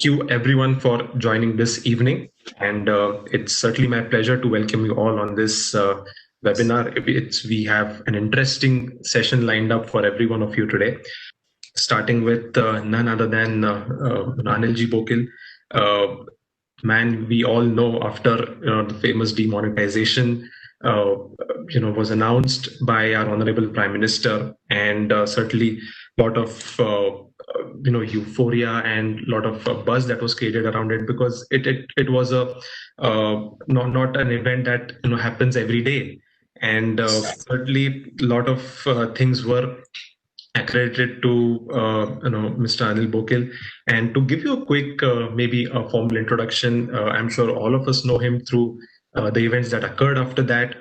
you everyone for joining this evening. And it's certainly my pleasure to welcome you all on this webinar. We have an interesting session lined up for every one of you today, starting with none other than Anil G. Bokil. Uh, Man, we all know after the famous demonetization was announced by our honorable prime minister, and certainly a lot of euphoria and a lot of buzz that was created around it, because it was a not an event that happens every day. And certainly a lot of things were accredited to Mr. Anil Bokil. And to give you a quick, maybe a formal introduction, I'm sure all of us know him through the events that occurred after that.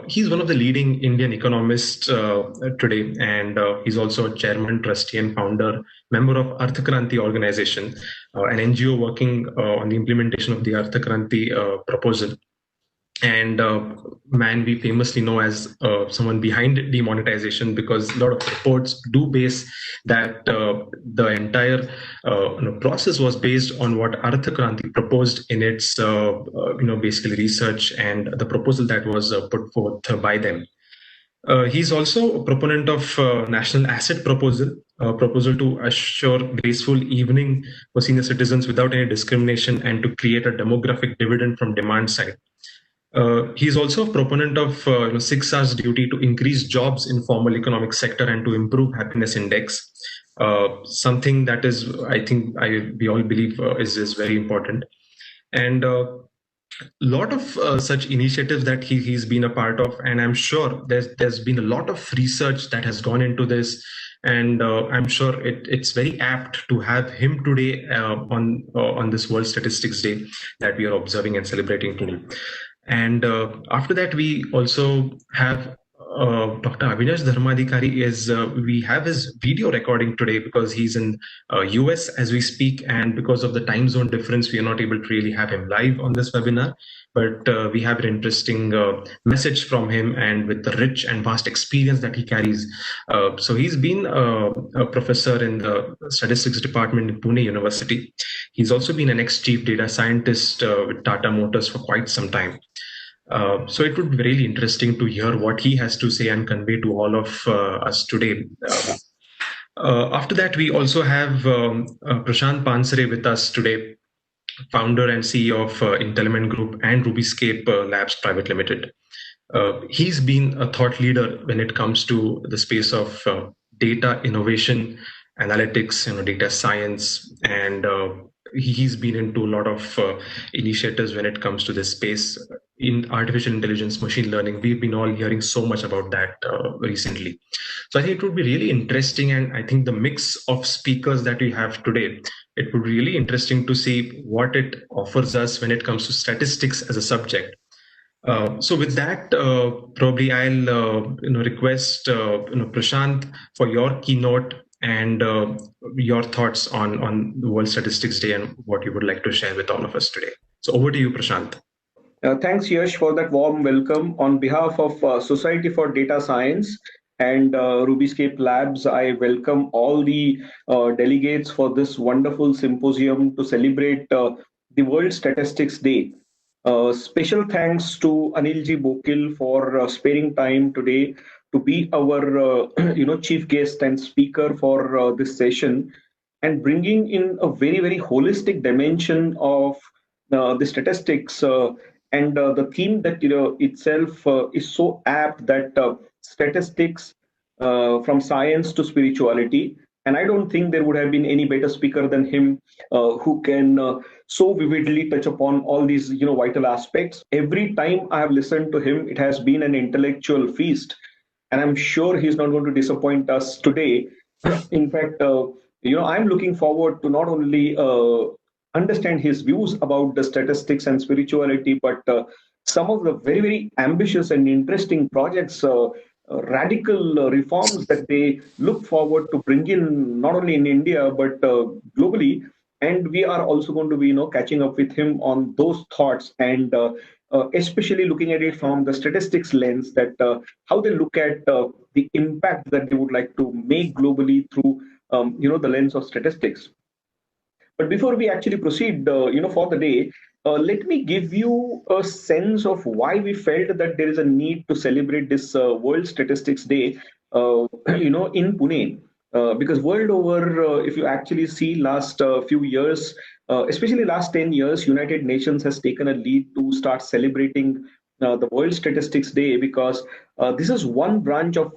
He's one of the leading Indian economists today, and he's also a chairman, trustee, and founder, member of Arthakranti organization, an NGO working on the implementation of the Arthakranti proposal. And man, we famously know as someone behind demonetization, because a lot of reports do base that the entire process was based on what Arthakranti proposed in its basically research and the proposal that was put forth by them. He's also a proponent of national asset proposal to assure graceful evening for senior citizens without any discrimination, and to create a demographic dividend from demand side. He's also a proponent of 6 hours duty to increase jobs in formal economic sector and to improve happiness index. Something that is, I think, we all believe is very important. And a lot of such initiatives that he's been a part of, and I'm sure there's been a lot of research that has gone into this, and I'm sure it's very apt to have him today on this World Statistics Day that we are observing and celebrating today. And after that, we also have Dr. Avinash Dharmadhikari. We have his video recording today because he's in US as we speak, and because of the time zone difference, we are not able to really have him live on this webinar. But we have an interesting message from him, and with the rich and vast experience that he carries. So he's been a professor in the statistics department in Pune University. He's also been an ex-chief data scientist with Tata Motors for quite some time. So it would be really interesting to hear what he has to say and convey to all of us today. After that, we also have Prashant Pansare with us today, founder and CEO of Intellement Group and Rubyscape Labs Private Limited. He's been a thought leader when it comes to the space of data innovation, analytics, data science, and he's been into a lot of initiatives when it comes to this space in artificial intelligence, machine learning. We've been all hearing so much about that recently. So I think it would be really interesting, and I think the mix of speakers that we have today, it would be really interesting to see what it offers us when it comes to statistics as a subject. So with that, probably I'll request Prashant for your keynote and your thoughts on the World Statistics Day and what you would like to share with all of us today. So over to you, Prashant. Thanks, Yash, for that warm welcome. On behalf of Society for Data Science and Rubyscape Labs, I welcome all the delegates for this wonderful symposium to celebrate the World Statistics Day. Special thanks to Anil G. Bokil for sparing time today to be our chief guest and speaker for this session, and bringing in a very, very holistic dimension of the statistics. And the theme that itself is so apt, that statistics from science to spirituality. And I don't think there would have been any better speaker than him who can so vividly touch upon all these vital aspects. Every time I have listened to him, it has been an intellectual feast, and I'm sure he's not going to disappoint us today. In fact, I'm looking forward to not only understand his views about the statistics and spirituality, but some of the very, very ambitious and interesting projects, radical reforms that they look forward to bring in, not only in India, but globally. And we are also going to be, catching up with him on those thoughts, and especially looking at it from the statistics lens, that how they look at the impact that they would like to make globally through, the lens of statistics. But before we actually proceed, for the day, let me give you a sense of why we felt that there is a need to celebrate this World Statistics Day, in Pune. Because world over, if you actually see last few years, especially last 10 years, United Nations has taken a lead to start celebrating the World Statistics Day, because this is one branch of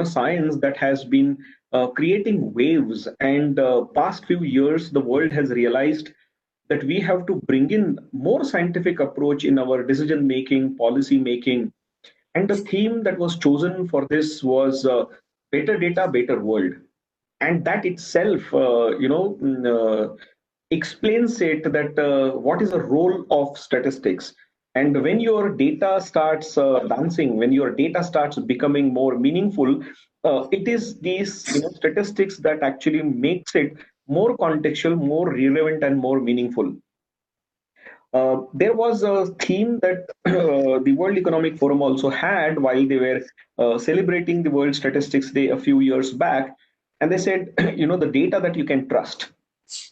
science that has been creating waves. And past few years, the world has realized that we have to bring in more scientific approach in our decision making, policy making. And the theme that was chosen for this was better data, better world. And that itself, explains it that what is the role of statistics. And when your data starts dancing, when your data starts becoming more meaningful, it is these statistics that actually makes it more contextual, more relevant, and more meaningful. There was a theme that the World Economic Forum also had while they were celebrating the World Statistics Day a few years back. And they said, the data that you can trust.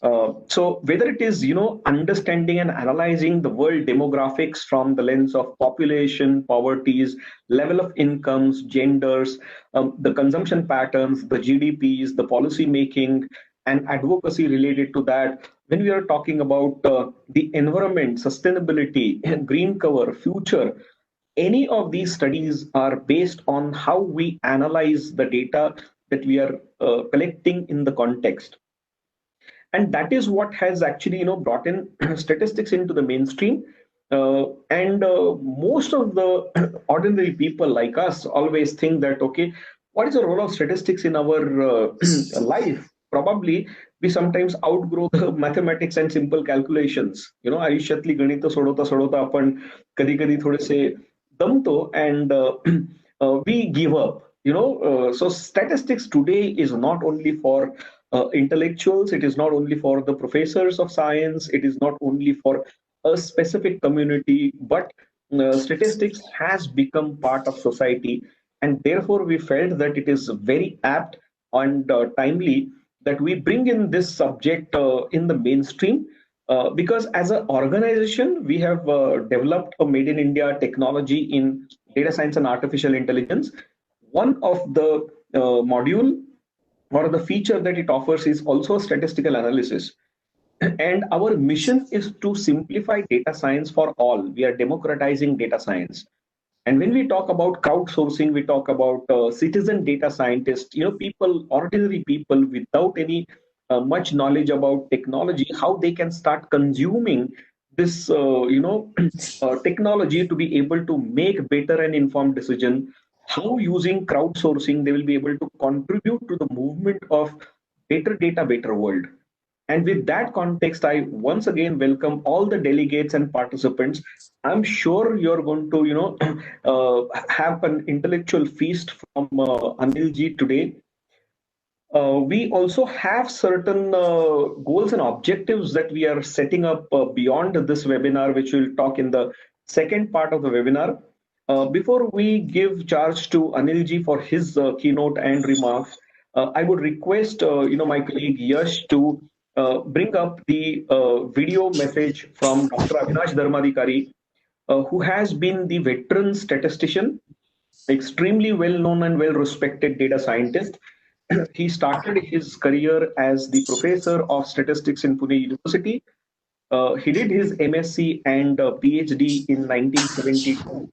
So whether it is, understanding and analyzing the world demographics from the lens of population, poverties, level of incomes, genders, the consumption patterns, the GDPs, the policy making, and advocacy related to that. When we are talking about the environment, sustainability, green cover, future, any of these studies are based on how we analyze the data that we are collecting in the context. And that is what has actually brought in statistics into the mainstream. And most of the ordinary people like us always think that, okay, what is the role of statistics in our life? Probably we sometimes outgrow the mathematics and simple calculations. आयुष्यातली गणित सोडवता सोडवता आपण कधी कधी थोडेसे दमतो, and we give up. So statistics today is not only for intellectuals, it is not only for the professors of science, it is not only for a specific community, but statistics has become part of society. And therefore we felt that it is very apt and timely that we bring in this subject in the mainstream, because as an organization we have developed a made in India technology in data science and artificial intelligence. One of the module or the feature that it offers is also statistical analysis. And our mission is to simplify data science for all. We are democratizing data science. And when we talk about crowdsourcing, we talk about citizen data scientists, people, ordinary people without any much knowledge about technology, how they can start consuming this, technology to be able to make better and informed decision. How using crowdsourcing they will be able to contribute to the movement of better data, better world. And with that context, I once again welcome all the delegates and participants. I'm sure you're going to, have an intellectual feast from Anilji today. We also have certain goals and objectives that we are setting up beyond this webinar, which we'll talk in the second part of the webinar. Before we give charge to Anilji for his keynote and remarks, I would request, my colleague Yash to bring up the video message from Dr. Avinash Dharmadhikari, who has been the veteran statistician, extremely well known and well respected data scientist. He started his career as the professor of statistics in Pune University. He did his MSc and PhD in 1972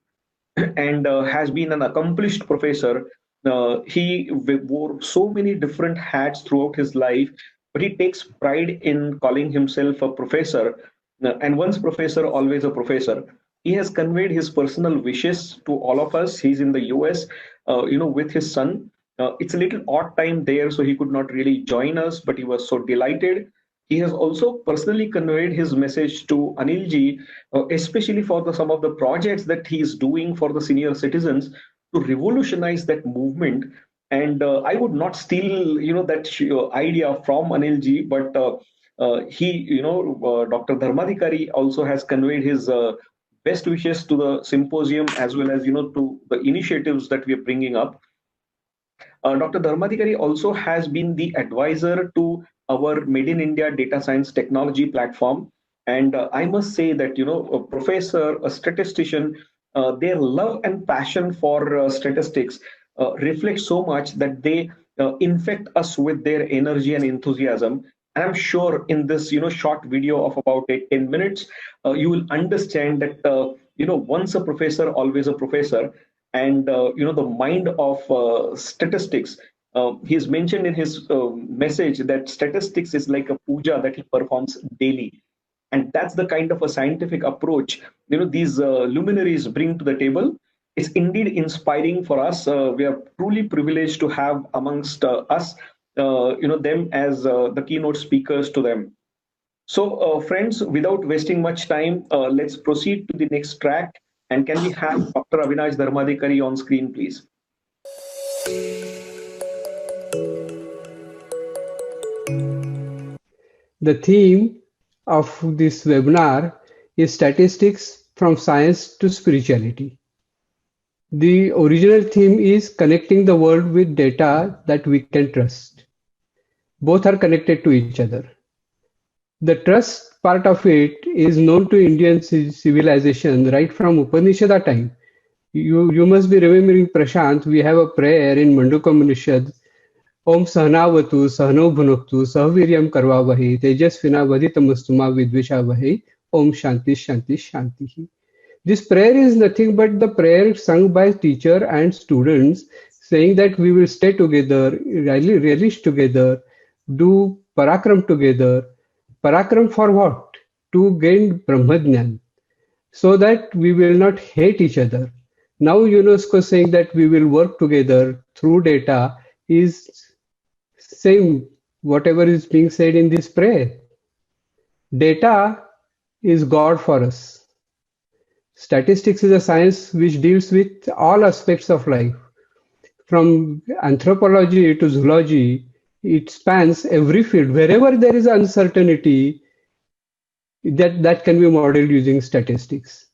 and has been an accomplished professor. He wore so many different hats throughout his life, but he takes pride in calling himself a professor. And once professor, always a professor. He has conveyed his personal wishes to all of us. He's in the US, with his son. It's a little odd time there, so he could not really join us, but he was so delighted. He has also personally conveyed his message to Anilji, especially for some of the projects that he is doing for the senior citizens to revolutionize that movement. And I would not steal, that idea from Anilji, but he, Dr. Dharmadhikari also has conveyed his best wishes to the symposium, as well as, to the initiatives that we are bringing up. Dr. Dharmadhikari also has been the advisor to our Made in India data science technology platform. And I must say that, a professor, a statistician, their love and passion for statistics reflect so much that they infect us with their energy and enthusiasm. And I'm sure in this, short video of about 10 minutes, you will understand that, once a professor, always a professor. And, the mind of statistics. He's mentioned in his message that statistics is like a puja that he performs daily, and that's the kind of a scientific approach these luminaries bring to the table. It's indeed inspiring for us. We are truly privileged to have amongst us them as the keynote speakers to them. So friends, without wasting much time, let's proceed to the next track. And can we have Dr. Avinash Dharmadhikari on screen, please? The theme of this webinar is statistics from science to spirituality. The original theme is connecting the world with data that we can trust. Both are connected to each other. The trust part of it is known to Indian civilization right from Upanishad time. You must be remembering, Prashant, we have a prayer in Mandukamanishad. Om Sahanavatu Sahano Bhunuktu Sahaviryam Karvavahi Tejasvina Vadhitamastuma Vidvishavahi Om Shanti Shanti Shanti. This prayer is nothing but the prayer sung by teacher and students saying that we will stay together, relish together, do parakram together. Parakram for what? To gain Brahmajnan, so that we will not hate each other. Now UNESCO saying that we will work together through data is saying whatever is being said in this prayer. Data is God for us. Statistics is a science which deals with all aspects of life. From anthropology to zoology, it spans every field. Wherever there is uncertainty, that can be modeled using statistics.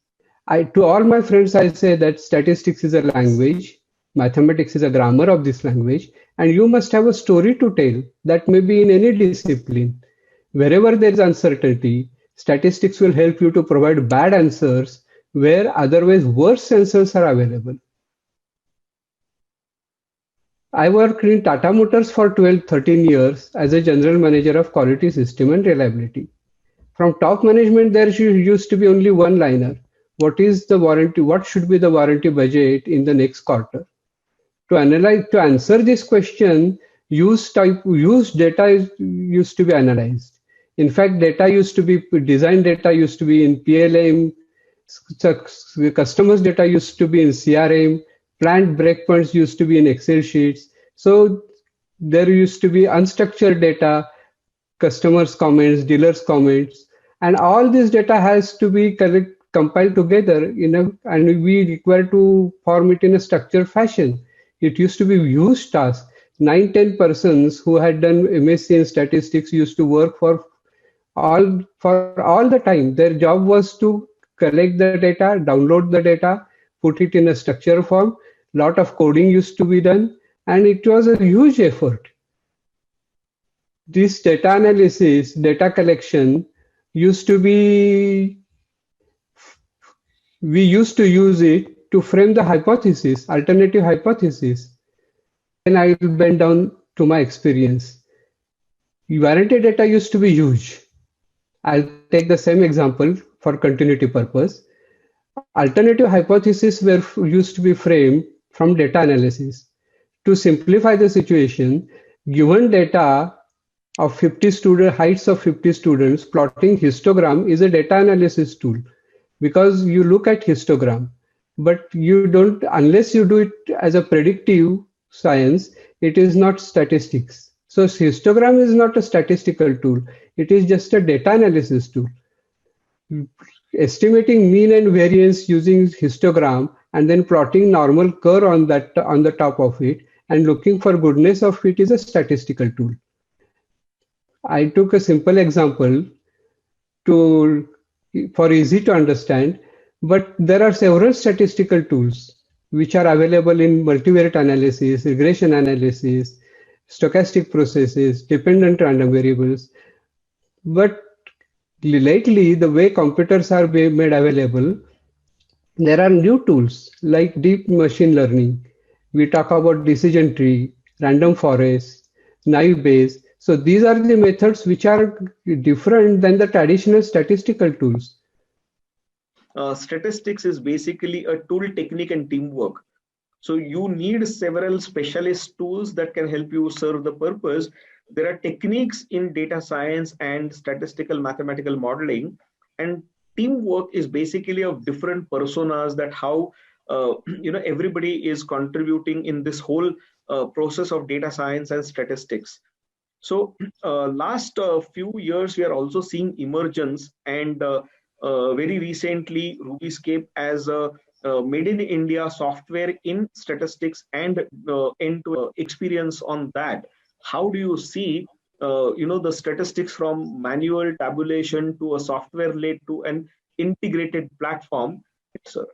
To all my friends, I say that statistics is a language, mathematics is a grammar of this language, and you must have a story to tell that may be in any discipline. Wherever there is uncertainty, statistics will help you to provide bad answers where otherwise worse answers are available. I worked in Tata Motors for 12-13 years as a general manager of quality system and reliability. From top management, there used to be only one liner. What is the warranty? What should be the warranty budget in the next quarter? To answer this question, used data used to be analyzed. In fact, design data used to be in PLM, customers data used to be in CRM, plant breakpoints used to be in Excel sheets. So there used to be unstructured data, customers' comments, dealers' comments, and all this data has to be compiled together and we require to form it in a structured fashion. It used to be huge task. 9-10 persons who had done MSc in statistics used to work for all the time. Their job was to collect the data, download the data, put it in a structured form. Lot of coding used to be done, and it was a huge effort. This data analysis, data collection used to be, we used to use it to frame the hypothesis, alternative hypothesis. And I will bend down to my experience. Warranty data used to be huge. I'll take the same example for continuity purpose. Alternative hypotheses were used to be framed from data analysis. To simplify the situation, given data of 50 students, heights of 50 students, plotting histogram is a data analysis tool because you look at histogram, but you don't, unless you do it as a predictive science, it is not statistics. So histogram is not a statistical tool. It is just a data analysis tool. Estimating mean and variance using histogram and then plotting normal curve on the top of it and looking for goodness of it is a statistical tool. I took a simple example for easy to understand, but there are several statistical tools which are available in multivariate analysis, regression analysis, stochastic processes, dependent random variables. But lately, the way computers are made available, there are new tools like deep machine learning. We talk about decision tree, random forest, naive Bayes. So these are the methods which are different than the traditional statistical tools. Statistics is basically a tool, technique, and teamwork. So you need several specialist tools that can help you serve the purpose. There are techniques in data science and statistical mathematical modeling, and teamwork is basically of different personas, that how everybody is contributing in this whole process of data science and statistics. So last few years, we are also seeing emergence, and very recently, RubyScape as a made in India software in statistics and end-to-end experience on that. How do you see, the statistics from manual tabulation to a software led to an integrated platform? Sir.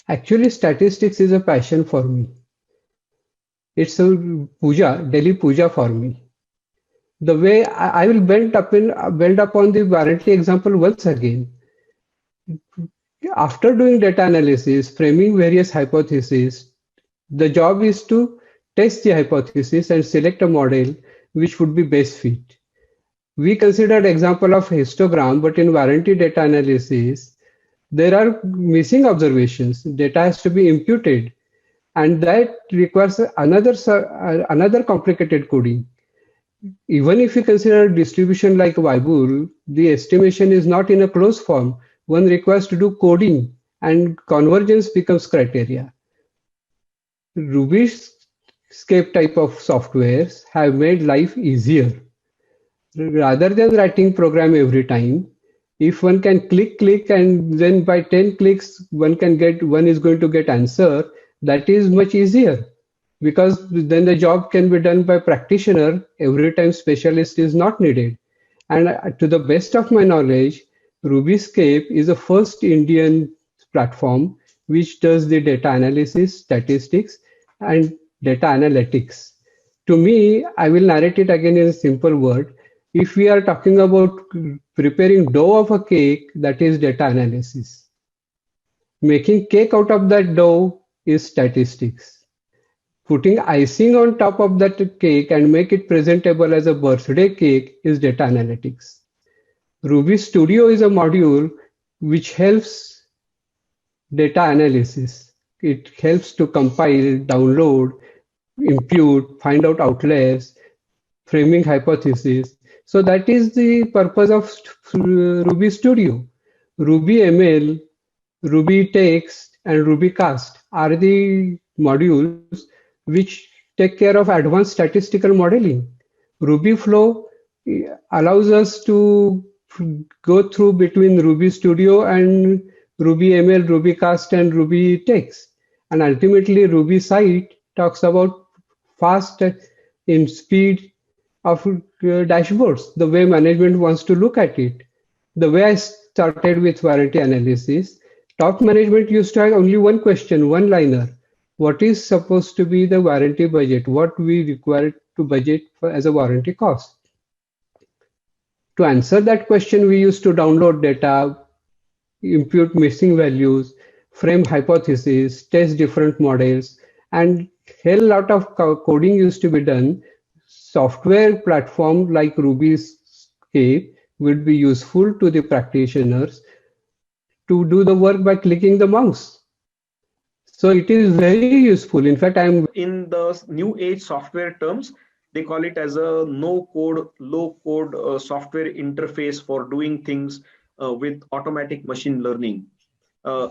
Actually, statistics is a passion for me. It's a puja, daily puja for me. The way I will build upon the warranty example once again. After doing data analysis, framing various hypotheses, the job is to test the hypothesis and select a model which would be best fit. We considered example of histogram, but in warranty data analysis, there are missing observations. Data has to be imputed, and that requires another complicated coding. Even if you consider a distribution like Weibull, the estimation is not in a closed form. One requires to do coding, and convergence becomes criteria. RubyScape type of softwares have made life easier. Rather than writing program every time, if one can click, and then by 10 clicks, one is going to get answer, that is much easier, because then the job can be done by practitioner. Every time specialist is not needed. And to the best of my knowledge, RubyScape is the first Indian platform which does the data analysis, statistics, and data analytics. To me, I will narrate it again in a simple word. If we are talking about preparing dough of a cake, that is data analysis. Making cake out of that dough is statistics. Putting icing on top of that cake and make it presentable as a birthday cake is data analytics. Ruby Studio is a module which helps data analysis. It helps to compile, download, impute, find out outliers, framing hypotheses. So that is the purpose of Ruby Studio. Ruby ML, Ruby Text, and RubyCast are the modules which take care of advanced statistical modeling. RubyFlow allows us to go through between Ruby Studio and Ruby ML, RubyCast, and Ruby Text. And ultimately, Ruby Site talks about fast in speed of dashboards, the way management wants to look at it. The way I started with warranty analysis, top management used to have only one question, one liner. What is supposed to be the warranty budget? What we require to budget for as a warranty cost? To answer that question, we used to download data, impute missing values, frame hypotheses, test different models, and hell lot of coding used to be done. Software platform like RubyScape would be useful to the practitioners to do the work by clicking the mouse. So it is very useful. In fact, I'm in the new age software terms, they call it as a no code, low code software interface for doing things with automatic machine learning.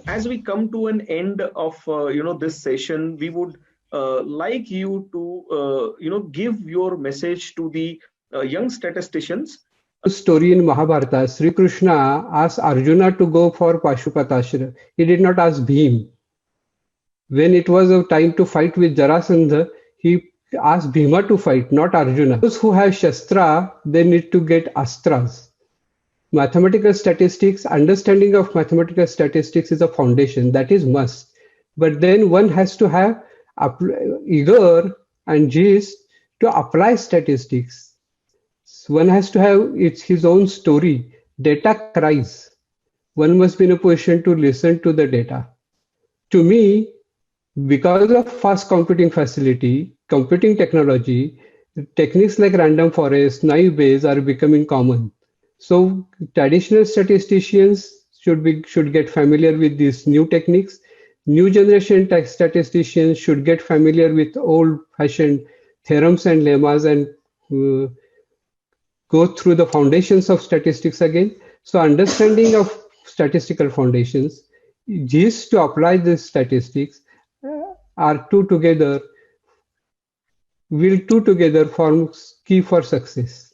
As we come to an end of this session, we would like you to give your message to the young statisticians. Story in Mahabharata, Sri Krishna asked Arjuna to go for Pashupatashra. He did not ask Bhim. When it was a time to fight with Jarasandha, he asked Bhima to fight, not Arjuna. Those who have Shastra, they need to get Astras. Mathematical statistics, understanding of mathematical statistics is a foundation, that is must. But then one has to have either and G is to apply statistics. One has to have his own story. Data cries. One must be in a position to listen to the data. To me, because of fast computing facility, computing technology, techniques like random forest, naive Bayes are becoming common. So traditional statisticians should get familiar with these new techniques. New generation statisticians should get familiar with old-fashioned theorems and lemmas and uh, go through the foundations of statistics again. So understanding of statistical foundations, G's to apply these statistics are two together form key for success.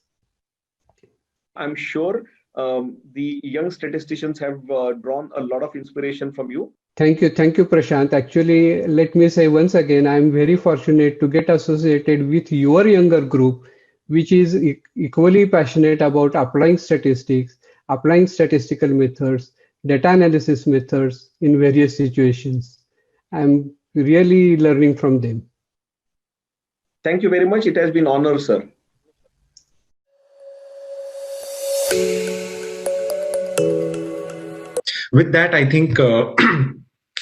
I'm sure the young statisticians have drawn a lot of inspiration from you. Thank you, Prashant. Actually, let me say once again, I'm very fortunate to get associated with your younger group, which is equally passionate about applying statistics, applying statistical methods, data analysis methods in various situations. I'm really learning from them. Thank you very much. It has been an honor, sir. With that, I think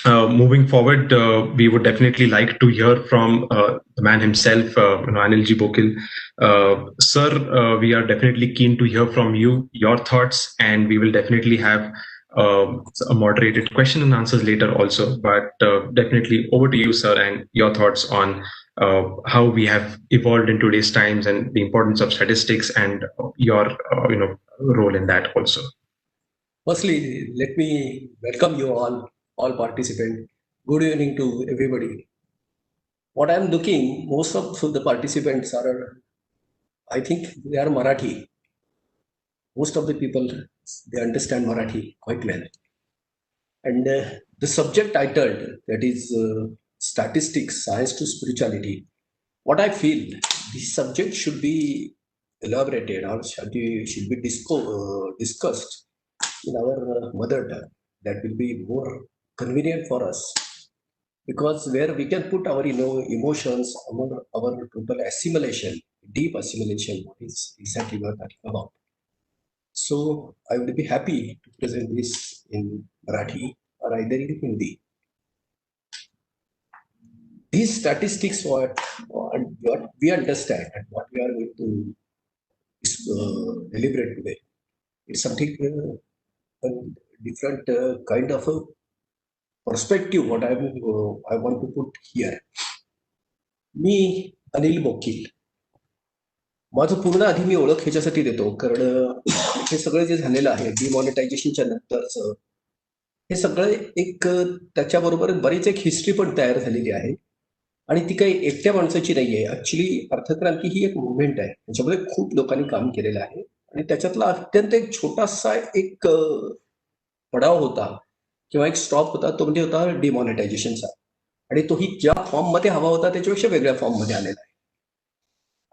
moving forward, we would definitely like to hear from the man himself, Anilji Bokil. Sir, we are definitely keen to hear from you, your thoughts, and we will definitely have a moderated question and answers later also. But definitely over to you, sir, and your thoughts on how we have evolved in today's times and the importance of statistics and your role in that also. Firstly, let me welcome you all participants. Good evening to everybody. What I'm looking, most of the participants are, I think they are Marathi. Most of the people, they understand Marathi quite well. And the subject titled, that is statistics, science to spirituality. What I feel, this subject should be elaborated or should be discussed in our mother tongue. That will be more convenient for us, because where we can put our emotions, our total assimilation, deep assimilation, what is exactly we are talking about. So I would be happy to present this in Marathi or either in Hindi. These statistics, what we understand and what we are going to deliberate today, it's something a different kind of a perspective. What I want to put here. मी अनिल बोकील. माझं पूर्ण आधी मी ओळख ह्याच्यासाठी देतो, कारण हे सगळं जे झालेलं आहे डिमॉनिटायझेशनच्या नंतरचं, हे सगळं एक त्याच्याबरोबर बरीच एक हिस्ट्री पण तयार झालेली आहे आणि ती काही एकट्या माणसाची नाही आहे. ऍक्च्युली अर्थक्रांती ही एक मुवमेंट आहे, त्याच्यामध्ये खूप लोकांनी काम केलेलं आहे आणि त्याच्यातला अत्यंत एक छोटासा एक पडाव होता किंवा एक स्टॉप होता, तो म्हणजे होता डिमॉनिटायझेशनचा. आणि तोही ज्या फॉर्ममध्ये हवा होता त्याच्यापेक्षा वेगळ्या फॉर्ममध्ये आलेला आहे.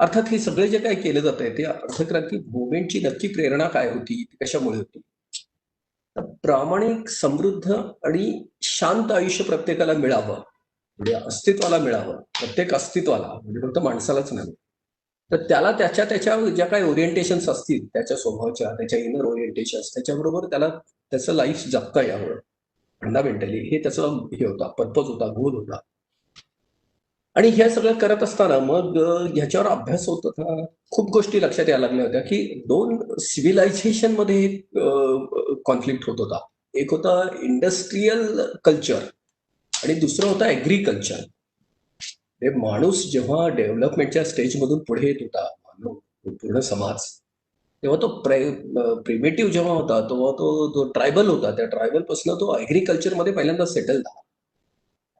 अर्थात हे सगळे जे काही केलं जात आहे ते अर्थक्रांती मुवमेंटची नक्की प्रेरणा काय होती, ती कशामुळे होती. तर प्रामाणिक, समृद्ध आणि शांत आयुष्य प्रत्येकाला मिळावं, म्हणजे अस्तित्वाला मिळावं, प्रत्येक अस्तित्वाला, म्हणजे फक्त माणसालाच नाही. तर त्याला त्याच्या ज्या काही ओरिएंटेशन्स असतील, त्याच्या स्वभावाच्या, त्याच्या इनर ओरिएंटेशन्स, त्याच्याबरोबर त्याला त्याचं लाईफ जगता यावं फंडामेंटली, हे त्याचं हे होता, पर्पज होता, गोल होता. आणि हे सगळं करत असताना मग ह्याच्यावर अभ्यास होत होता. खूप गोष्टी लक्षात यायला लागल्या होत्या की दोन सिव्हिलायझेशन मध्ये कॉन्फ्लिक्ट होत होता. एक होता इंडस्ट्रियल कल्चर आणि दुसरं होता ऍग्रिकल्चर. माणूस जेव्हा डेव्हलपमेंटच्या स्टेजमधून पुढे येत होता, पूर्ण समाज, तेव्हा तो प्रिमेटिव्ह जेव्हा होता तेव्हा तो ट्रायबल होता. त्या ट्रायबल पासून तो ऍग्रिकल्चरमध्ये पहिल्यांदा सेटल झाला.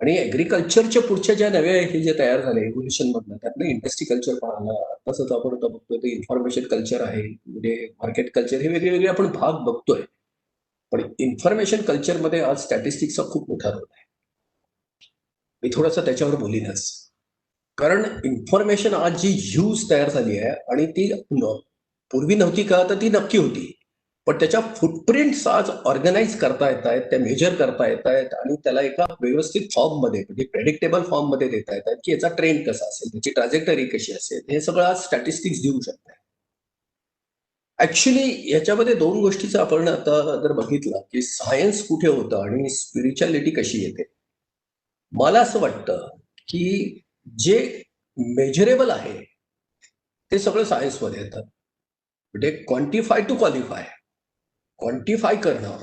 आणि ऍग्रिकल्चरच्या पुढच्या ज्या नव्या हे जे तयार झाले एव्होल्युशन मधनं, त्यातलं इंडस्ट्री कल्चर पण आलं. तसंच आपण बघतोय ते इन्फॉर्मेशन कल्चर आहे, म्हणजे मार्केट कल्चर, हे वेगळे आपण भाग बघतोय. पण इन्फॉर्मेशन कल्चरमध्ये आज स्टॅटिस्टिक्सचा खूप मोठा रोल आहे. मी थोडंसं त्याच्यावर बोलीनच, कारण इन्फॉर्मेशन आज जी ह्यूज तयार झाली आहे आणि ती पूर्वी नव्हती का, तर ती नक्की होती. पण त्याच्या फुटप्रिंट्स आज ऑर्गनाईज करता येत आहेत, त्या मेजर करता येत आहेत आणि त्याला एका व्यवस्थित फॉर्ममध्ये म्हणजे प्रेडिक्टेबल फॉर्ममध्ये देता येत आहेत की याचा ट्रेंड कसा असेल, त्याची ट्रॅजेक्टरी कशी असेल, हे सगळं आज स्टॅटिस्टिक्स देऊ शकत आहे. ऍक्च्युली याच्यामध्ये दोन गोष्टीचं आपण आता जर बघितलं की सायन्स कुठे होतं आणि स्पिरिच्युअलिटी कशी येते. मला असं वाटतं की जे मेजरेबल आहे ते सगळं सायन्समध्ये येतं. म्हणजे क्वांटिफाय टू क्वालिफाय, क्वांटिफाय करणं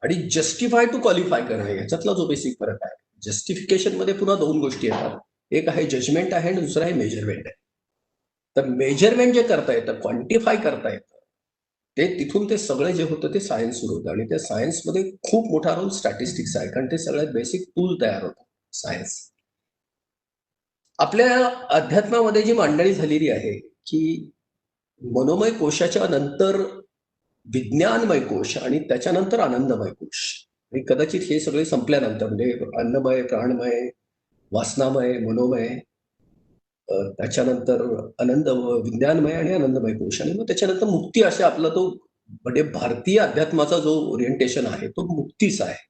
आणि जस्टिफाय टू क्वालिफाय करणं याच्यातला जो बेसिक फरक आहे. जस्टिफिकेशन मध्ये पुन्हा दोन गोष्टी येतात, एक आहे जजमेंट आहे आणि दुसरं आहे मेजरमेंट आहे. तर मेजरमेंट जे करता येतं, क्वांटिफाय करता येतं, ते तिथून ते सगळं जे होतं ते सायन्स सुरू होतं आणि त्या सायन्समध्ये खूप मोठा रोल स्टॅटिस्टिक्स आहे, कारण ते सगळ्यात बेसिक टूल तयार होतं सायन्स. आपल्या अध्यात्मामध्ये जी मांडणी झालेली आहे की मनोमय कोशाच्या नंतर विज्ञानमय कोश आणि त्याच्यानंतर आनंदमय कोश, आणि कदाचित हे सगळे संपल्यानंतर म्हणजे अन्नमय, प्राणमय, वासनामय, मनोमय, त्याच्यानंतर विज्ञानमय आणि आनंदमय कोश, आणि मग त्याच्यानंतर मुक्ती, असे आपला तो म्हणजे भारतीय अध्यात्माचा जो ओरिएंटेशन आहे तो मुक्तीचा आहे.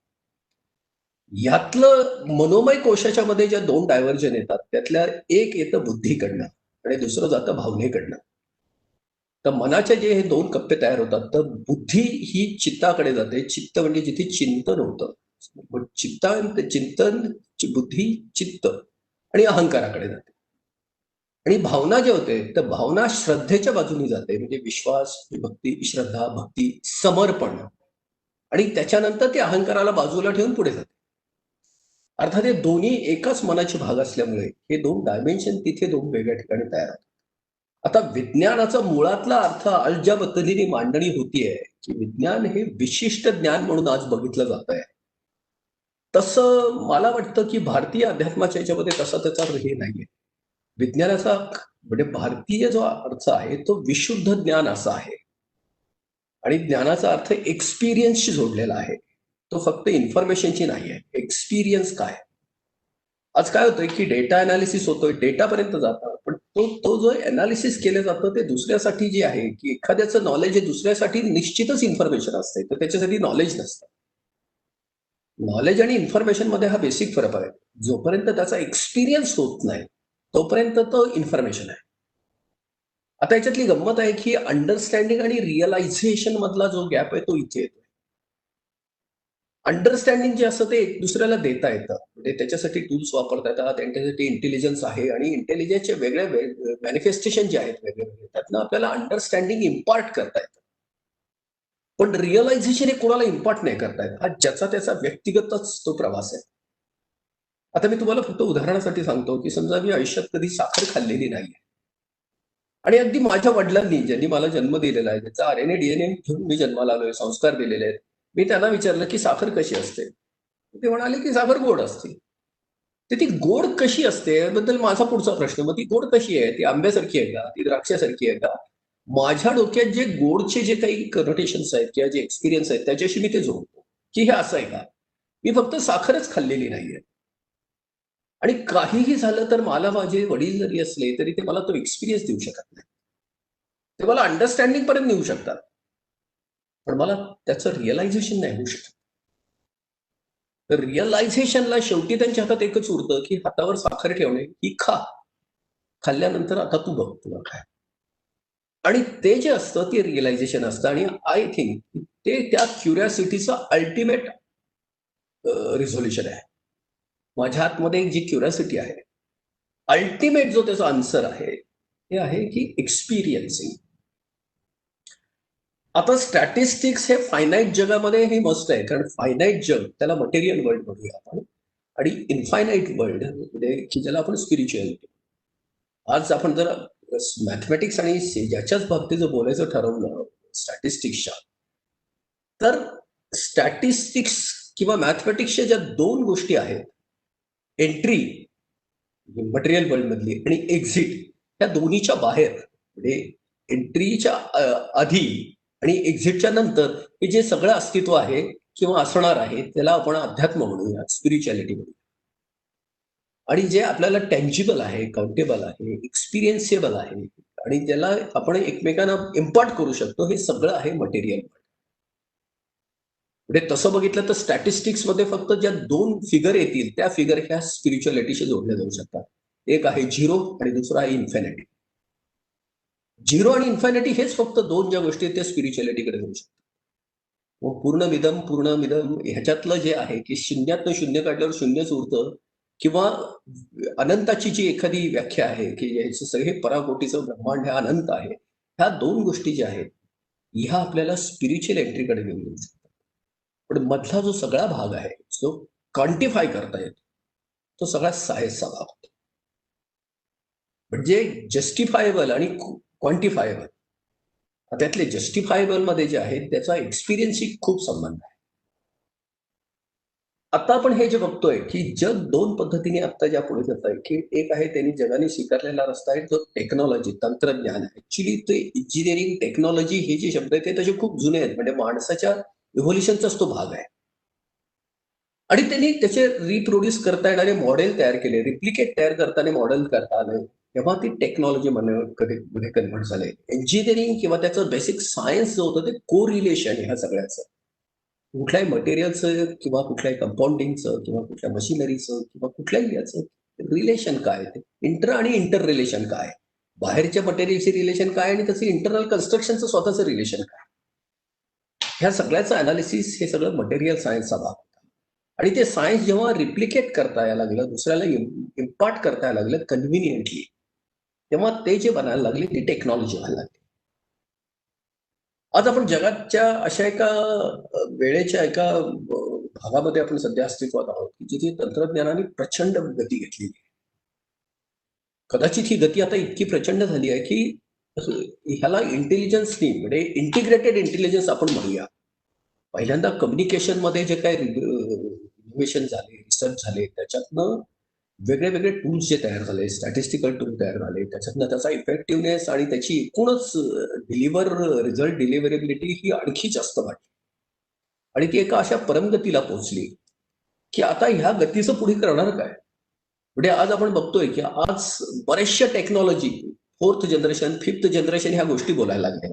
यातलं मनोमय कोशाच्या मध्ये ज्या दोन डायव्हर्जन येतात त्यातल्या एक येतं बुद्धीकडनं आणि दुसरं जातं भावनेकडनं. तर मनाचे जे हे दोन कप्पे तयार होतात, तर बुद्धी ही चित्ताकडे जाते. चित्त म्हणजे जिथे चिंतन होतं, चिंतन, बुद्धी, चित्त आणि अहंकाराकडे जाते. आणि भावना जे होते तर भावना श्रद्धेच्या बाजूने जाते, म्हणजे विश्वास, भक्ती, श्रद्धा, भक्ती, समर्पण, आणि त्याच्यानंतर ते अहंकाराला बाजूला ठेवून पुढे जाते. अर्थात हे दोन्ही एकाच मनाचे भाग असल्यामुळे हे दोन डायमेन्शन तिथे दोन वेगळ्या ठिकाणी तयार होतात. आता विज्ञानाचा मुळातला अर्थ आज ज्या पद्धतीने मांडणी होतीये की विज्ञान हे विशिष्ट ज्ञान म्हणून आज बघितलं जात आहे, तसं मला वाटतं की भारतीय अध्यात्माच्या याच्यामध्ये तसा त्याचा हे नाहीये. विज्ञानाचा म्हणजे भारतीय जो अर्थ आहे तो विशुद्ध ज्ञान असा आहे, आणि ज्ञानाचा अर्थ एक्सपिरियन्सशी जोडलेला आहे. तो फक्त इन्फॉर्मेशनची नाही आहे. एक्सपिरियन्स काय, आज काय होतंय की डेटा अनालिसिस होतोय, डेटापर्यंत जातं, पण तो जो अनालिसिस केलं जातं ते दुसऱ्यासाठी जे आहे की एखाद्याचं नॉलेज हे दुसऱ्यासाठी निश्चितच इन्फॉर्मेशन असते, तर त्याच्यासाठी नॉलेज नसतं. नॉलेज आणि इन्फॉर्मेशन मध्ये हा बेसिक फरक आहे. जोपर्यंत त्याचा एक्सपिरियन्स होत नाही तोपर्यंत तो इन्फॉर्मेशन आहे. आता याच्यातली गंमत आहे की अंडरस्टँडिंग आणि रिअलायझेशन मधला जो गॅप आहे तो इथे येतो. अंडरस्टँडिंग जे असतं ते एक दुसऱ्याला देता येतं, म्हणजे त्याच्यासाठी टूल्स वापरता येतात, त्यांच्यासाठी इंटेलिजन्स आहे, आणि इंटेलिजन्सचे वेगळे मॅनिफेस्टेशन जे आहेत वेगवेगळे, त्यातनं आपल्याला अंडरस्टँडिंग इम्पार्ट करता येतं. पण रिअलायझेशन हे कोणाला इम्पार्ट नाही करता येत. हा ज्याचा त्याचा व्यक्तिगतच तो प्रवास आहे. आता मी तुम्हाला फक्त उदाहरणासाठी सांगतो की समजा मी आयुष्यात कधी साखर खाल्लेली नाहीये, आणि अगदी माझ्या वडिलांनी ज्यांनी मला जन्म दिलेला आहे, त्याचा RNA DNA घेऊन मी जन्माला आलोय, संस्कार दिलेले आहेत, मी त्यांना विचारलं की साखर कशी असते, ते म्हणाले की साखर गोड असते. तर ती गोड कशी असते याबद्दल माझा पुढचा प्रश्न, मग ती गोड कशी आहे, ती आंब्यासारखी आहे का, ती द्राक्षासारखी आहे का? माझ्या डोक्यात जे गोडचे जे काही कनोटेशन्स आहेत किंवा जे एक्सपिरियन्स आहेत त्याच्याशी मी ते जोडतो की हे असं आहे का. मी फक्त साखरच खाल्लेली नाहीये, आणि काहीही झालं तर मला माझे वडील जरी असले तरी ते मला तो एक्सपिरियन्स देऊ शकत नाही. ते मला अंडरस्टँडिंग पर्यंत नेऊ शकतात, पण मला त्याचं रिअलायझेशन नाही होऊ शकत. तर रिअलायझेशनला शेवटी त्यांच्या हातात एकच उरतं की हातावर साखर ठेवणे, ही खा, खाल्ल्यानंतर आता तू बघ तुला काय. आणि ते जे असतं ते रिअलायझेशन असतं, आणि आय थिंक ते त्या क्युरिओसिटीचं अल्टिमेट रिझोल्युशन आहे. माझ्या आतमध्ये जी क्युरिओसिटी आहे, अल्टिमेट जो त्याचा आन्सर आहे ते आहे की एक्सपिरियन्सिंग. आता स्टॅटिस्टिक्स हे फायनाईट जगामध्ये हे मस्त आहे, कारण फायनाईट जग त्याला मटेरियल वर्ल्ड म्हणूया आपण, आणि इनफायनाईट वर्ल्ड म्हणजे की ज्याला आपण स्पिरिच्युअलिटी. आज आपण जर मॅथमॅटिक्स आणि ज्याच्याच बाबतीत जर बोलायचं ठरवलं स्टॅटिस्टिक्सच्या, तर स्टॅटिस्टिक्स किंवा मॅथमॅटिक्सच्या ज्या दोन गोष्टी आहेत, एंट्री मटेरियल वर्ल्ड मधली आणि एक्झिट, त्या दोन्हीच्या बाहेर, म्हणजे एंट्रीच्या आधी आणि एक्झिटच्या नंतर हे जे सगळं अस्तित्व आहे किंवा असणार आहे त्याला आपण अध्यात्म म्हणूया, स्पिरिच्युअलिटी म्हणूया. आणि जे आपल्याला टँजिबल आहे, काउंटेबल आहे, एक्सपिरियन्सेबल आहे, आणि ज्याला आपण एकमेकांना इम्पार्ट करू शकतो, हे सगळं आहे मटेरियल. म्हणजे तसं बघितलं तर स्टॅटिस्टिक्स मध्ये फक्त ज्या 2 फिगर येतील त्या फिगर ह्या स्पिरिच्युअलिटीशी जोडल्या जाऊ शकतात. एक आहे 0 आणि दुसरा आहे इन्फिनिटी. 0 आणि इन्फिनिटी हेच फक्त 2 ज्या गोष्टी आहेत त्या स्पिरिच्युअलिटीकडे जाऊ शकतात. पूर्णमिदम ह्याच्यातलं जे आहे की शून्यातनं शून्य काढल्यावर शून्यच उरतं, किंवा अनंताची जी एखादी व्याख्या आहे की याचे सगळे पराकोटीचं ब्रह्मांड हे अनंत आहे, ह्या 2 गोष्टी ज्या आहेत ह्या आपल्याला स्पिरिच्युअल एंट्रीकडे घेऊन जाऊ शकतात. पण मधला जो सगळा भाग आहे जो क्वांटिफाय करता येतो तो सगळा सायन्सचा भाग होतो. म्हणजे जस्टिफायबल आणि क्वांटिफायबल, त्यातले जस्टिफायबल मध्ये जे आहे त्याचा एक्सपिरियन्सशी खूप संबंध आहे. आता आपण हे जे बघतोय की जग 2 पद्धतीने आता ज्या पुढे जात आहे, की एक आहे त्यांनी जगाने स्वीकारलेला रस्ता आहे जो टेक्नॉलॉजी, तंत्रज्ञान. ऍक्च्युली ते इंजिनिअरिंग टेक्नॉलॉजी हे जे शब्द आहेत ते त्याचे खूप जुने आहेत, म्हणजे माणसाच्या इव्होल्युशनचाच तो भाग आहे. आणि त्यांनी त्याचे रिप्रोड्यूस करता येणारे मॉडेल तयार केले, रिप्लिकेट तयार करताना मॉडेल करता आले, तेव्हा ती टेक्नॉलॉजी मध्ये कन्व्हर्ट झाले. इंजिनिअरिंग किंवा त्याचं बेसिक सायन्स जो होतं ते को रिलेशन ह्या सगळ्याचं, कुठल्याही मटेरियलचं किंवा कुठल्याही कंपाऊंडिंगचं किंवा कुठल्या मशिनरीचं किंवा कुठल्याही याचं रिलेशन काय, ते इंटर आणि इंटर रिलेशन काय, बाहेरच्या मटेरियलचे रिलेशन काय आणि त्याचं इंटरनल कन्स्ट्रक्शनचं स्वतःचं रिलेशन काय, ह्या सगळ्याचं अनालिसिस हे सगळं मटेरियल सायन्सचा भाग होता. आणि ते सायन्स जेव्हा रिप्लिकेट करता यायला लागलं, दुसऱ्याला इम्पार्ट करता यायला लागलं कन्व्हिनियंटली, तेव्हा ते जे बनायला लागले ती टेक्नॉलॉजी व्हायला लागली. आज आपण जगाच्या अशा एका वेळेच्या एका भागामध्ये आपण सध्या अस्तित्वात आहोत की जिथे तंत्रज्ञानाने प्रचंड गती घेतलेली आहे. कदाचित ही गती आता इतकी प्रचंड झाली आहे की ह्याला इंटेलिजन्सनी, म्हणजे इंटिग्रेटेड इंटेलिजन्स आपण म्हणूया. पहिल्यांदा कम्युनिकेशन मध्ये जे काही इनोव्हेशन झाले, रिसर्च झाले, त्याच्यातनं वेगळे वेगळे टूल्स जे तयार झाले, स्टॅटिस्टिकल टूल तयार झाले, त्याच्यातनं त्याचा इफेक्टिव्हनेस आणि त्याची एकूणच रिझल्ट डिलिव्हरेबिलिटी ही आणखी जास्त वाढली आणि ती एका अशा परमगतीला पोहोचली की आता ह्या गतीचं पुढे करणार काय. म्हणजे आज आपण बघतोय की आज बऱ्याचशा technology 4th generation 5th generation ह्या गोष्टी बोलायला लागल्या.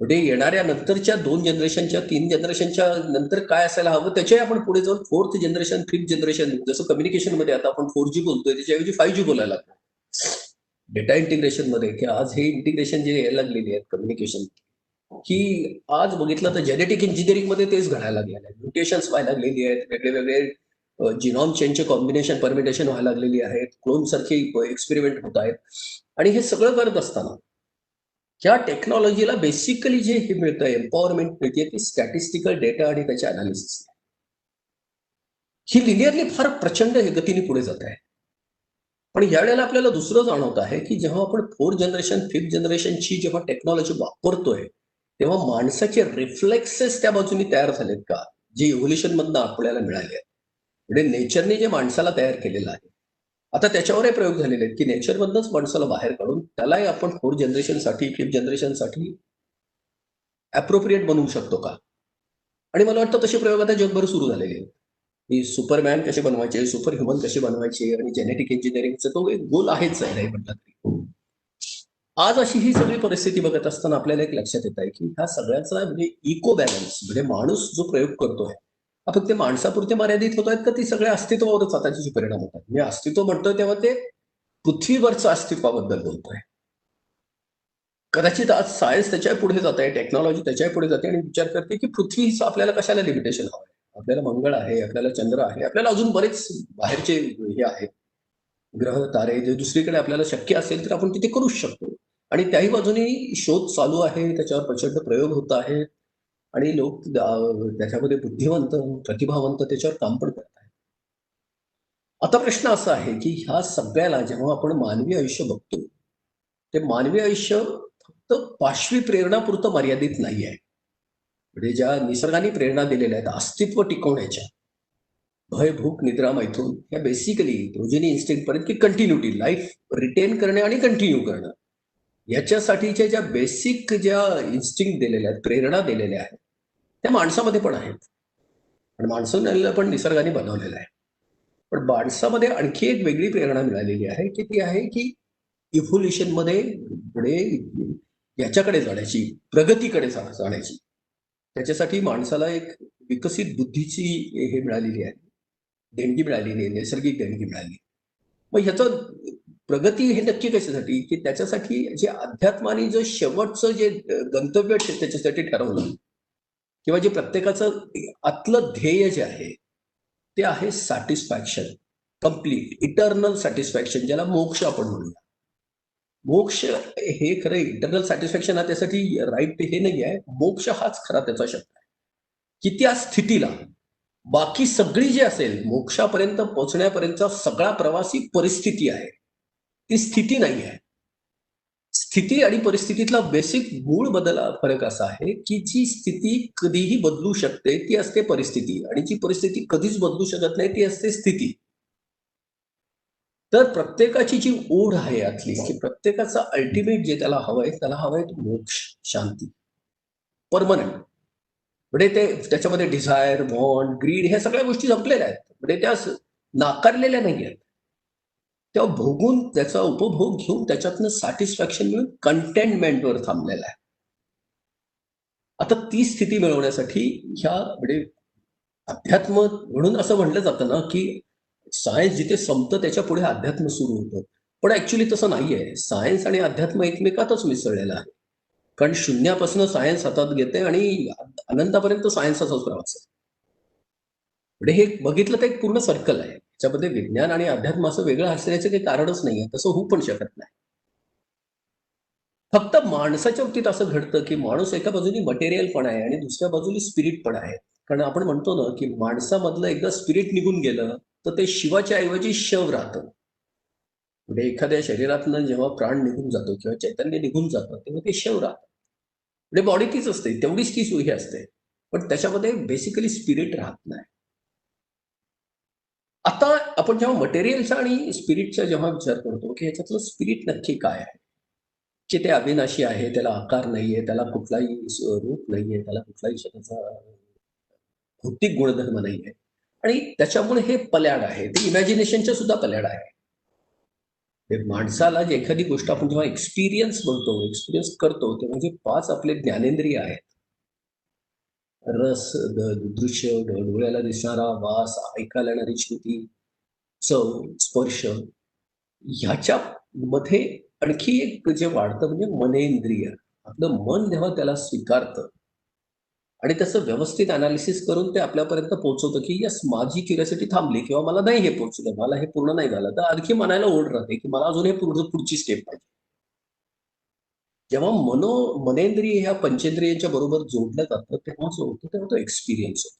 म्हणजे येणाऱ्या नंतरच्या 2 जनरेशनच्या 3 जनरेशनच्या नंतर काय असायला हवं त्याच्याही आपण पुढे जाऊन 4th जनरेशन 5th जनरेशन, जसं कम्युनिकेशन मध्ये आता आपण 4G बोलतोय त्याच्याऐवजी 5G बोलायला लागतो. डेटा इंटिग्रेशन मध्ये की आज हे इंटिग्रेशन जे यायला लागलेली आहेत कम्युनिकेशन, की आज बघितलं तर जेनेटिक इंजिनिअरिंग मध्ये तेच घडायला लागलेलं आहे. म्युटेशन्स व्हायला लागलेली आहेत, वेगळे वेगळे जिनॉम चेंजचे कॉम्बिनेशन परमिटेशन व्हायला लागलेली आहेत, क्लोन सारखे एक्सपेरिमेंट होत आहेत. आणि हे सगळं करत असताना या टेक्नॉलॉजीला बेसिकली जे हे मिळतं, एम्पॉवरमेंट मिळते ती स्टॅटिस्टिकल डेटा आणि त्याच्या अनालिसिस. ही लिनियरली फार प्रचंड गतीने पुढे जात आहे. पण यावेळेला आपल्याला दुसरं जाणवत आहे की जेव्हा आपण 4th जनरेशन 5th जनरेशनची जेव्हा टेक्नॉलॉजी वापरतोय तेव्हा माणसाचे रिफ्लेक्सेस त्या बाजूने तयार झालेत का, जे इव्होल्युशन मधनं आपल्याला मिळाले आहेत. म्हणजे नेचरने जे माणसाला तयार केलेलं आहे, आता त्याच्यावरही प्रयोग झालेले आहेत की नेचरमधनंच माणसाला बाहेर काढून त्यालाही आपण 4th जनरेशनसाठी 5th जनरेशनसाठी अप्रोप्रिएट बनवू शकतो का. आणि मला वाटतं तसे प्रयोग आता जगभर सुरू झालेले आहेत की सुपरमॅन कसे बनवायचे, सुपर ह्युमन कसे बनवायचे, आणि जेनेटिक इंजिनिअरिंगचा तो एक गोल आहेच आहे नाही म्हटलं तरी. आज अशी ही सगळी परिस्थिती बघत असताना आपल्याला एक लक्षात येत आहे की ह्या सगळ्याचा म्हणजे इको बॅलन्स, म्हणजे माणूस जो प्रयोग करतोय हा फक्त माणसापुरते मर्यादित होत आहेत का ती सगळ्या अस्तित्वावरच आता त्याचे परिणाम होतात. मी अस्तित्व म्हणतोय तेव्हा ते पृथ्वीवरचं अस्तित्वाबद्दल बोलतोय. कदाचित आज सायन्स त्याच्या पुढे जात आहे, टेक्नॉलॉजी त्याच्या पुढे जाते आणि विचार करते की पृथ्वीचं आपल्याला कशाला लिमिटेशन हवं आहे. आपल्याला मंगळ आहे, आपल्याला चंद्र आहे, आपल्याला अजून बरेच बाहेरचे हे आहेत ग्रह तारे, जे दुसरीकडे आपल्याला शक्य असेल तर आपण तिथे करूच शकतो. आणि त्याही बाजूने शोध चालू आहे, त्याच्यावर प्रचंड प्रयोग होत आहेत आणि लोक त्याच्यामध्ये बुद्धिवंत प्रतिभावंत त्याच्यावर काम पण करत आहेत. आता प्रश्न असा आहे की ह्या सगळ्याला जेव्हा आपण मानवी आयुष्य बघतो ते मानवी आयुष्य फक्त पाशवी प्रेरणापुरतं मर्यादित नाही आहे. म्हणजे ज्या निसर्गाने प्रेरणा दिलेल्या आहेत अस्तित्व टिकवण्याच्या, भय भूक निद्रा मैथून, या बेसिकली प्रोजेनी इन्स्टिंक्ट पर्यंत की कंटिन्युटी, लाईफ रिटेन करणे आणि कंटिन्यू करणं, याच्यासाठीच्या ज्या बेसिक ज्या इन्स्टिंक्ट दिलेल्या आहेत, प्रेरणा दिलेल्या आहेत, त्या माणसामध्ये पण आहेत. आणि माणसाला पण निसर्गाने बनवलेलं आहे. पण माणसामध्ये आणखी एक वेगळी प्रेरणा मिळालेली आहे की ती आहे की इव्होल्युशन मध्ये पुढे याच्याकडे जाण्याची, प्रगतीकडे जाण्याची, त्याच्यासाठी माणसाला एक विकसित बुद्धीची हे मिळालेली आहे, देणगी मिळालेली आहे, नैसर्गिक देणगी मिळाली. मग ह्याचं प्रगती हे नक्की कशासाठी, की त्याच्यासाठी जे अध्यात्माने जे शेवटचं जे गंतव्य त्याच्यासाठी ठरवलं, किंवा जे प्रत्येकाचं आतलं ध्येय जे आहे ते आहे सॅटिस्फॅक्शन, कम्प्लीट इटर्नल सॅटिस्फॅक्शन, ज्याला मोक्ष आपण म्हणूया. मोक्ष हे खरं इंटरनल सॅटिस्फॅक्शन हा त्यासाठी राईट हे नाही आहे, मोक्ष हाच खरा त्याचा शब्द आहे, की त्या स्थितीला बाकी सगळी जी असेल मोक्षापर्यंत पोहोचण्यापर्यंतचा सगळा प्रवासी परिस्थिती आहे, ती स्थिती नाही आहे. स्थिती आणि परिस्थितीतला बेसिक मूळ फरक असा आहे की जी स्थिती कधीही बदलू शकते ती असते परिस्थिती, आणि जी परिस्थिती कधीच बदलू शकत नाही ती असते स्थिती. तर प्रत्येकाची जी ओढ आहे यातली, की प्रत्येकाचं अल्टिमेट जे त्याला हवंय, त्याला हवंय मोक्ष, शांती, परमनंट. म्हणजे ते त्याच्यामध्ये डिझायर, वॉन्ट, ग्रीड ह्या सगळ्या गोष्टी संपलेल्या आहेत, म्हणजे त्या नाकारलेल्या नाही आहेत. त्या भोगून त्याचा उपभोग घेऊन त्याच्यातनं सॅटिस्फॅक्शन मिळून कंटेनमेंटवर थांबलेला आहे. आता ती स्थिती मिळवण्यासाठी ह्या म्हणजे अध्यात्म म्हणून असं म्हटलं जातं ना, की सायन्स जिथे संपतं त्याच्या पुढे अध्यात्म सुरू होतं. पण ऍक्च्युली तसं नाहीये. सायन्स आणि अध्यात्म एकमेकातच मिसळलेला आहे. कारण शून्यापासून सायन्स हातात घेते आणि अनंतापर्यंत सायन्सचाच प्रवास आहे. म्हणजे हे बघितलं तर एक पूर्ण सर्कल आहे. त्याच्यामध्ये विज्ञान आणि अध्यात्म असं वेगळं असण्याचं काही कारणच नाहीये. तसं होऊ पण शकत नाही. फक्त माणसाच्या बाबतीत असं घडतं, की माणूस एका बाजूनी मटेरियल पण आहे आणि दुसऱ्या बाजूनी स्पिरिट पण आहे. कारण आपण म्हणतो ना, की माणसामधलं एकदा स्पिरिट निघून गेलं तर ते शिवाच्या ऐवजी शव राहतं. म्हणजे एखाद्या शरीरातनं जेव्हा प्राण निघून जातो किंवा चैतन्य निघून जातं तेव्हा ते शव राहतं. म्हणजे बॉडी तीच असते, तेवढीच ती सोयी असते, पण त्याच्यामध्ये बेसिकली स्पिरिट राहत नाही. आता आपण जेव्हा मटेरियलचा आणि स्पिरिटचा जेव्हा विचार करतो, की ह्याच्यातलं स्पिरिट नक्की काय आहे, की ते अविनाशी आहे, त्याला आकार नाहीये, त्याला कुठलाही रूप नाहीये, त्याला कुठलाही त्याचा भौतिक गुणधर्म नाहीये, आणि त्याच्यामुळे हे पल्याड आहे, ते इमॅजिनेशनच्या सुद्धा पल्याड आहे. माणसाला जे एखादी गोष्ट आपण जेव्हा एक्सपिरियन्स म्हणतो, एक्सपिरियन्स करतो, ते म्हणजे 5 आपले ज्ञानेंद्रिय आहेत. रस, दृश्य, डोळ्याला दिसणारा, वास, ऐकायला येणारी श्रुती, चव, स्पर्श, ह्याच्या मध्ये आणखी एक जे वाढतं म्हणजे मनेंद्रिय. आपलं मन जेव्हा त्याला स्वीकारतं आणि त्याचं व्यवस्थित अनालिसिस करून ते आपल्यापर्यंत पोहोचवतं, की यस माझी क्युरियोसिटी थांबली किंवा मला नाही हे पोहोचलं, मला हे पूर्ण नाही झालं, तर आणखी मनाला ओढ राहते की मला अजून हे पुढची स्टेप पाहिजे. जेव्हा मनेंद्रिय ह्या पंचेंद्रियांच्या बरोबर जोडलं जातं तेव्हा जो होतो तेव्हा तो एक्सपिरियन्स होतो.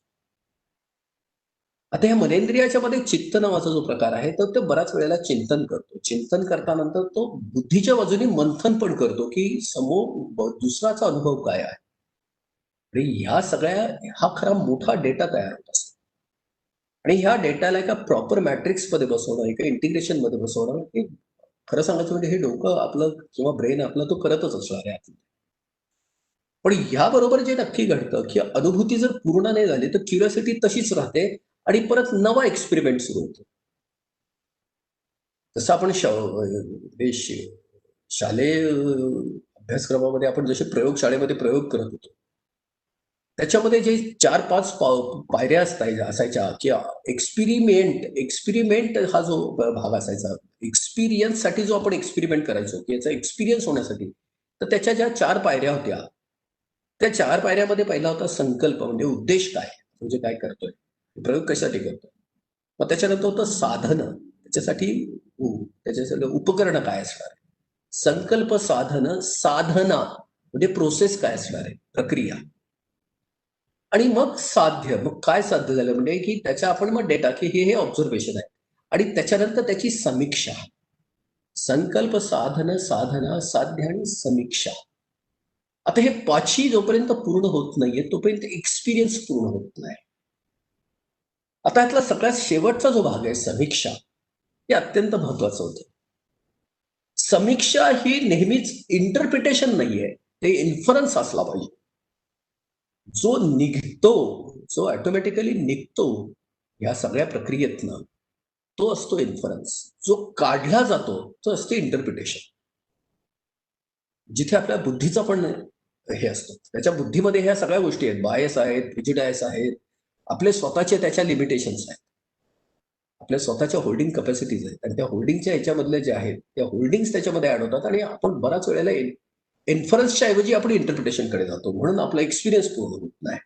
आता या मनेंद्रियाच्या मध्ये चित्त नावाचा जो प्रकार आहे तर तो बऱ्याच वेळेला चिंतन करतो. चिंतन करतानंतर तो बुद्धीच्या बाजूने मंथन पण करतो, की समोर दुसराचा अनुभव काय आहे. आणि ह्या सगळ्या हा खरा मोठा डेटा तयार होत असतो, आणि ह्या डेटाला एका प्रॉपर मॅट्रिक्स मध्ये बसवणं, एका इंटिग्रेशन मध्ये बसवणं, हे खरं सांगायचं म्हणजे हे डोकं आपलं किंवा ब्रेन आपलं तो करतच असणार आहे. पण याबरोबर जे नक्की घडतं, की अनुभूती जर पूर्ण नाही झाली तर क्युरियोसिटी तशीच राहते आणि परत नवा एक्सपेरिमेंट सुरू होतो. जसं आपण शालेय अभ्यासक्रमामध्ये आपण जसे प्रयोगशाळेमध्ये प्रयोग करत होतो, त्याच्यामध्ये जे 4-5 पायऱ्या असायच्या, की एक्सपेरिमेंट हा जो भाग असायचा, एक्सपिरियन्ससाठी जो आपण एक्सपेरिमेंट करायचो, की याचा एक्सपिरियन्स होण्यासाठी, तर त्याच्या ज्या 4 पायऱ्या होत्या, त्या 4 पायऱ्यामध्ये पहिला होता संकल्प, म्हणजे उद्देश काय, म्हणजे काय करतोय, प्रयोग कशासाठी करतोय. मग त्याच्यानंतर होतं साधन, त्याच्यासाठी उपकरण काय असणार आहे, संकल्प, साधन, साधना म्हणजे प्रोसेस काय असणार आहे, प्रक्रिया, आणि मग साध्य. मग काय साध्य झालं म्हणजे की त्याच्या आपण मग डेटा, की हे ऑब्झर्वेशन आहे, आणि त्याच्यानंतर त्याची समीक्षा. संकल्प, साधन, साधना, साध्य आणि समीक्षा. आता हे 5ही जोपर्यंत पूर्ण होत नाहीये तोपर्यंत एक्सपिरियन्स पूर्ण होत नाही. आता यातला सगळ्यात शेवटचा जो भाग आहे समीक्षा, हे अत्यंत महत्वाचं होतं. समीक्षा ही नेहमीच इंटरप्रिटेशन नाहीये, ते इन्फरन्स असला पाहिजे. जो निघतो, जो ऑटोमॅटिकली निघतो या सगळ्या प्रक्रियेतनं, तो असतो इन्फरन्स. जो काढला जातो तो असते इंटरप्रिटेशन. जिथे आपल्या बुद्धीचा पण हे असतो. त्याच्या बुद्धीमध्ये ह्या सगळ्या गोष्टी आहेत, बायस आहेत, प्रिजुडायस आहेत, आपले स्वतःचे त्याच्या लिमिटेशन्स आहेत, आपल्या स्वतःच्या होल्डिंग कॅपॅसिटीज आहेत, आणि त्या होल्डिंगच्या ह्याच्यामधले जे आहेत त्या होल्डिंग्स त्याच्यामध्ये ऍड होतात, आणि आपण बऱ्याच वेळेला इन्फरन्सच्या ऐवजी आपण इंटरप्रिटेशनकडे जातो, म्हणून आपला एक्सपिरियन्स पूर्ण होत नाही.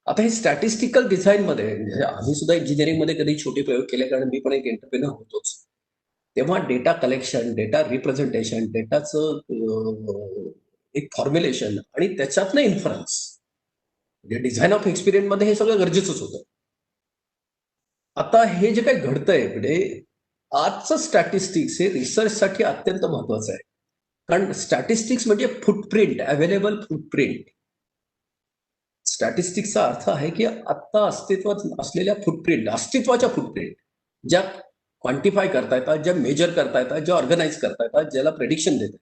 आता हे स्टॅटिस्टिकल डिझाईनमध्ये, म्हणजे आम्ही सुद्धा इंजिनिअरिंगमध्ये कधी छोटे प्रयोग केले, कारण मी पण एक एंटरप्रेनर होतोच, तेव्हा डेटा कलेक्शन, डेटा रिप्रेझेंटेशन, डेटाचं एक फॉर्म्युलेशन आणि त्याच्यातनं इन्फरन्स, म्हणजे डिझाईन ऑफ एक्सपिरियन्समध्ये हे सगळं गरजेचंच होतं. आता हे जे काही घडतंय, म्हणजे आजचं स्टॅटिस्टिक्स हे रिसर्चसाठी अत्यंत महत्वाचं आहे, कारण स्टॅटिस्टिक्स म्हणजे फुटप्रिंट, अवेलेबल फुटप्रिंट. स्टॅटिस्टिक्सचा अर्थ आहे की आत्ता अस्तित्वात असलेल्या फुटप्रिंट, अस्तित्वाच्या फुटप्रिंट, ज्या क्वांटिफाय करता येतात, ज्या मेजर करता येतात, ज्या ऑर्गनाईज करता येतात, ज्याला प्रेडिक्शन देतात,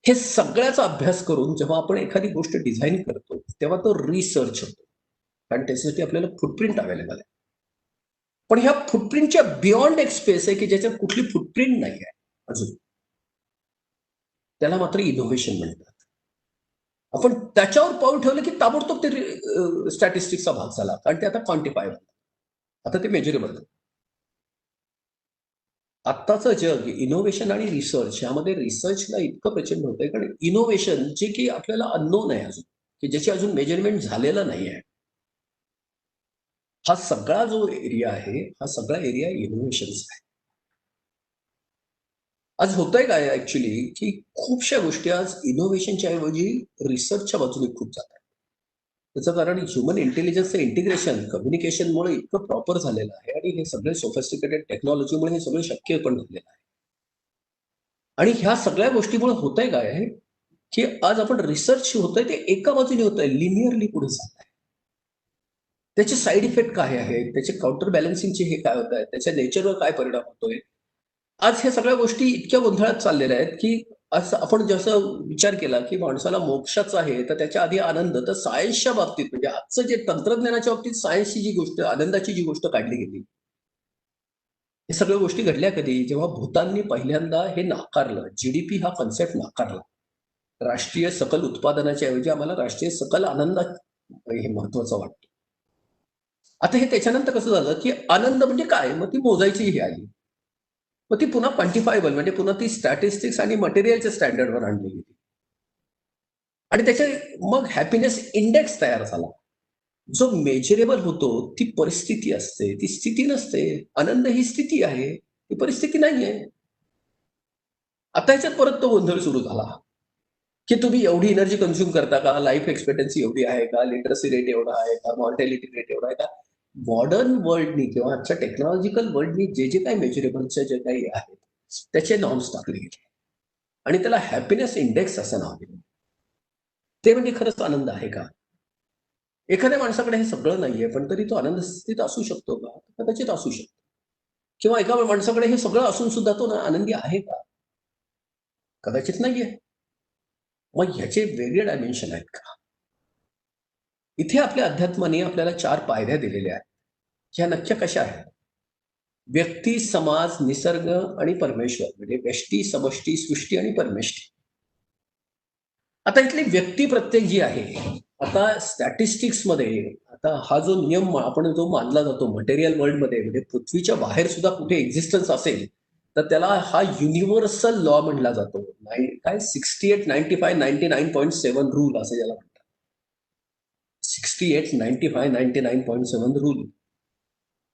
हे सगळ्याचा अभ्यास करून जेव्हा आपण एखादी गोष्ट डिझाईन करतो तेव्हा तो रिसर्च होतो, कारण त्याच्यासाठी आपल्याला फुटप्रिंट अवेलेबल आहे. पण ह्या फुटप्रिंटच्या बियॉन्ड एक स्पेस आहे की ज्याच्यात कुठली फुटप्रिंट नाही आहे अजून, त्याला मात्र इनोव्हेशन म्हणतात. आपण त्याच्यावर पाऊल ठेवलं की ताबडतोब ते स्टॅटिस्टिक्सचा भाग झाला, कारण ते आता क्वांटिफायबल, आता ते मेजरेबल. आत्ताचं जग इनोव्हेशन आणि रिसर्च यामध्ये रिसर्चला इतकं प्रचंड होतंय, कारण इनोव्हेशन जे की आपल्याला अननोन आहे अजून, की ज्याची अजून मेजरमेंट झालेलं नाही आहे, हा सगळा जो एरिया आहे, हा सगळा एरिया इनोव्हेशनचा आहे. आज होतंय काय ऍक्च्युली, की खूपशा गोष्टी आज इनोव्हेशनच्या ऐवजी रिसर्चच्या बाजूने खूप जातात. त्याचं कारण ह्युमन इंटेलिजन्सचं इंटिग्रेशन कम्युनिकेशनमुळे इतकं प्रॉपर झालेलं आहे, आणि हे सगळे सोफिस्टिकेटेड टेक्नॉलॉजीमुळे हे सगळं शक्य पण झालेलं आहे. आणि ह्या सगळ्या गोष्टीमुळे होतंय काय आहे, की आज आपण रिसर्च होतंय ते एका बाजूने होतंय, लिनियरली पुढे जात आहे. त्याचे साईड इफेक्ट काय आहेत, त्याचे काउंटर बॅलन्सिंगचे हे काय होत आहेत, त्याच्या नेचरवर काय परिणाम होतोय, आज ह्या सगळ्या गोष्टी इतक्या गोंधळात चाललेल्या आहेत की असं आपण जसं विचार केला की माणसाला मोक्षाचं आहे, तर त्याच्या आधी आनंद, तर सायन्सच्या बाबतीत, म्हणजे आजचं जे तंत्रज्ञानाच्या बाबतीत सायन्सची जी गोष्ट, आनंदाची जी गोष्ट काढली गेली, हे सगळ्या गोष्टी घडल्या कधी, जेव्हा भूताननी पहिल्यांदा हे नाकारलं, जीडीपी हा कन्सेप्ट नाकारला, राष्ट्रीय सकल उत्पादनाच्या ऐवजी आम्हाला राष्ट्रीय सकल आनंद हे महत्वाचं वाटतं. आता हे त्याच्यानंतर कसं झालं की आनंद म्हणजे काय, मग ती मोजायची ही आली, मग ती पुन्हा क्वांटिफायबल, म्हणजे पुन्हा ती स्टॅटिस्टिक्स आणि मटेरियलच्या स्टँडर्डवर आणली गेली, आणि त्याचे मग हॅपीनेस इंडेक्स तयार झाला, जो मेजरेबल होतो. ती परिस्थिती असते, ती स्थिती नसते. आनंद ही स्थिती आहे, ती परिस्थिती नाहीये. आता ह्याच्यात परत तो गोंधळ सुरू झाला की तुम्ही एवढी एनर्जी कन्झ्युम करता का, लाईफ एक्सपेक्टन्सी एवढी आहे का, लिटरसी रेट एवढा आहे का, मॉर्टॅलिटी रेट एवढा आहे का. मॉडर्न वर्ल्डनी किंवा आजच्या टेक्नॉलॉजिकल वर्ल्डनी जे जे काही मेजरेबलचे जे काही आहेत त्याचे नॉर्म्स टाकले गेले, आणि त्याला हॅपीनेस इंडेक्स असं नाव दिलं. ते म्हणजे खरंच आनंद आहे का. एखाद्या माणसाकडे हे सगळं नाहीये पण तरी तो आनंद स्थितीत असू शकतो का, कदाचित असू शकतो. किंवा एका माणसाकडे हे सगळं असून सुद्धा तो आनंदी आहे का, कदाचित नाहीये. मग ह्याचे वेगळे डायमेन्शन आहेत का. इथे आपल्या अध्यात्माने आपल्याला 4 पायऱ्या दिलेल्या आहेत. ह्या नक्की कशा आहेत. व्यक्ती, समाज, निसर्ग आणि परमेश्वर, म्हणजे व्यष्टी, समष्टी, सृष्टी आणि परमेष्टी. आता इथली व्यक्ती प्रत्येक जी आहे, आता स्टॅटिस्टिक्स मध्ये आता हा जो नियम आपण जो मानला जातो मटेरियल वर्ल्ड मध्ये, म्हणजे पृथ्वीच्या बाहेर सुद्धा कुठे एक्झिस्टन्स असेल तर त्याला हा युनिव्हर्सल लॉ म्हणला जातो. काय 68, 95, 99.7 रूल असं ज्याला म्हणतात. 68, 95, 99.7 रूल.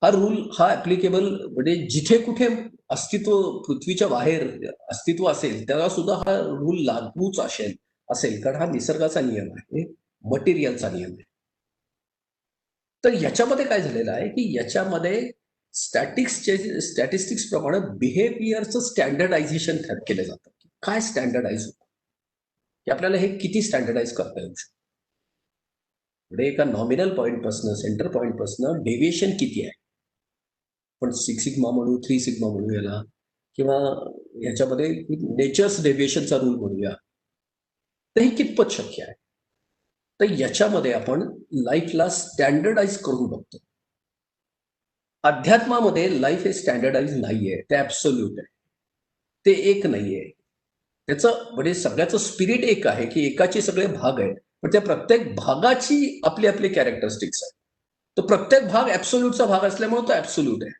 हा रूल हा ऍप्लिकेबल, म्हणजे जिथे कुठे अस्तित्व पृथ्वीच्या बाहेर अस्तित्व असेल त्याला सुद्धा हा रूल लागूच असेल, कारण हा निसर्गाचा नियम आहे, मटेरियलचा नियम आहे. तर याच्यामध्ये काय झालेलं आहे की याच्यामध्ये स्टॅटिस्टिक्स प्रमाणे बिहेवियरचं स्टँडर्डायझेशन केलं जातं. काय स्टँडर्डाइज होतं, की आपल्याला हे किती स्टँडर्डाइज करता येऊ शकतं. म्हणजे एका नॉमिनल पॉईंट पासून, सेंटर पॉईंट पासून डेव्हिएशन किती आहे, पण 6 सिग्मा म्हणू, 3 सिग्मा म्हणू याला, किंवा याच्यामध्ये नेचर्स डेव्हिएशनचा रूल म्हणूया, तर हे कितपत शक्य आहे. तर याच्यामध्ये आपण लाईफला स्टँडर्डाइज करून बघतो. अध्यात्मामध्ये लाईफ हे स्टँडर्डाइज नाहीये, ते ऍब्सोल्यूट आहे, ते एक नाहीये. त्याचं म्हणजे सगळ्याचं स्पिरिट एक आहे की एकाचे सगळे भाग आहेत, पण त्या प्रत्येक भागाची आपली आपली कॅरेक्टरिस्टिक्स आहेत. तो प्रत्येक भाग ऍब्सोल्यूटचा भाग असल्यामुळे तो ऍब्सोल्यूट आहे,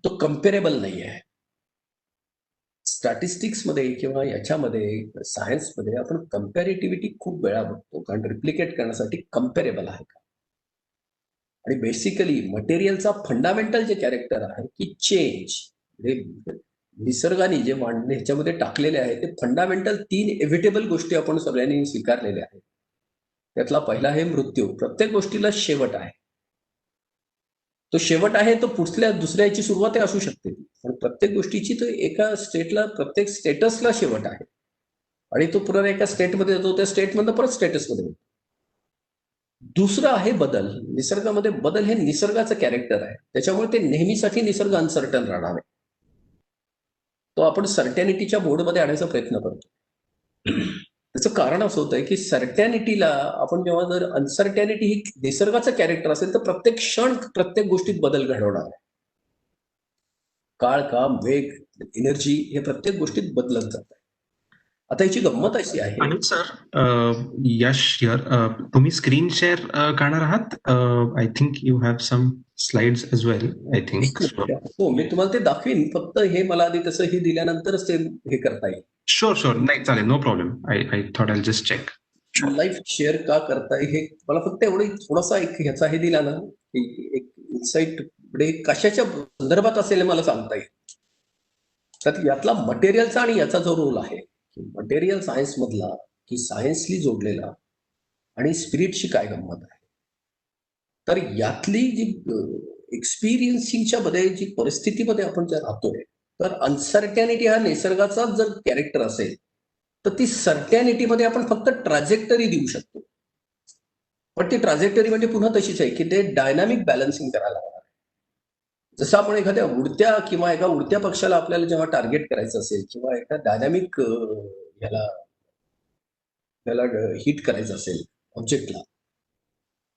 तो कम्पेरेबल नाही आहे. स्टॅटिस्टिक्समध्ये किंवा याच्यामध्ये सायन्समध्ये आपण कम्पॅरेटिव्हिटी खूप वेळा बघतो, कारण रिप्लिकेट करण्यासाठी कम्पेरेबल आहे का. आणि बेसिकली मटेरियलचा फंडामेंटल जे कॅरेक्टर आहे की चेंज, निसर्गाने जे मांडणे ह्याच्यामध्ये टाकलेले आहे ते फंडामेंटल 3 एव्हिटेबल गोष्टी आपण सगळ्यांनी स्वीकारलेल्या आहेत. त्यातला पहिला आहे मृत्यू. प्रत्येक गोष्टीला शेवट आहे. तो शेवट आहे तो पुढल्या दुसऱ्याची सुरुवात असू शकते, पण प्रत्येक गोष्टीची तो एका स्टेटला, प्रत्येक स्टेटसला शेवट आहे आणि तो पुन्हा एका स्टेटमध्ये जातो, त्या स्टेटमधनं परत स्टेटसमध्ये येतो. दुसरं आहे बदल. निसर्गामध्ये बदल हे निसर्गाचं कॅरेक्टर आहे, त्याच्यामुळे ते नेहमीसाठी निसर्ग अनसर्टन राहणार आहे. तो आपण सर्टॅनिटीच्या मोडमध्ये आणायचा प्रयत्न करतो. त्याचं कारण असं होतं की सर्टॅनिटीला आपण जेव्हा जर अनसर्टॅनिटी ही निसर्गाचं कॅरेक्टर असेल तर प्रत्येक क्षण प्रत्येक गोष्टीत बदल घडवणार आहे. काळ, काम, वेग, एनर्जी हे प्रत्येक गोष्टीत बदलत जात आहे. आता याची गंमत अशी आहे. अनिल सर, यश हिअर, तुम्ही स्क्रीन शेअर करणार आहात? I think you have some slides as well. I think हो, मी तुम्हाला ते दाखवीन, फक्त हे मला आधी तसं हे दिल्यानंतरच ते हे करता येईल. शुअर नाही चालेल, no problem. I thought I just check. Live share का करता येईल हे मला फक्त एवढं थोडासा एक ह्याचा हे दिला ना, एक इन्साइट कशाच्या संदर्भात असेल मला सांगता येईल. तर यातला मटेरियलचा आणि याचा जो रोल आहे, मटेरियल सायन्स मधला की सायन्सली जोडलेला आणि स्पिरिटची काय गंमत आहे, तर यातली जी एक्सपिरियन्सिंगच्या मध्ये जी परिस्थितीमध्ये आपण जर राहतोय, तर अनसर्टॅनिटी हा निसर्गाचा जर कॅरेक्टर असेल तर ती सर्टॅनिटीमध्ये आपण फक्त ट्रॅजेक्टरी देऊ शकतो, पण ती ट्रॅजेक्टरी म्हणजे पुन्हा तशीच आहे की ते डायनामिक बॅलन्सिंग करायला लागणार आहे. जसं आपण एखाद्या उडत्या किंवा एका उडत्या पक्षाला आपल्याला जेव्हा टार्गेट करायचं असेल किंवा एका डायनामिक याला हिट करायचं असेल ऑब्जेक्टला,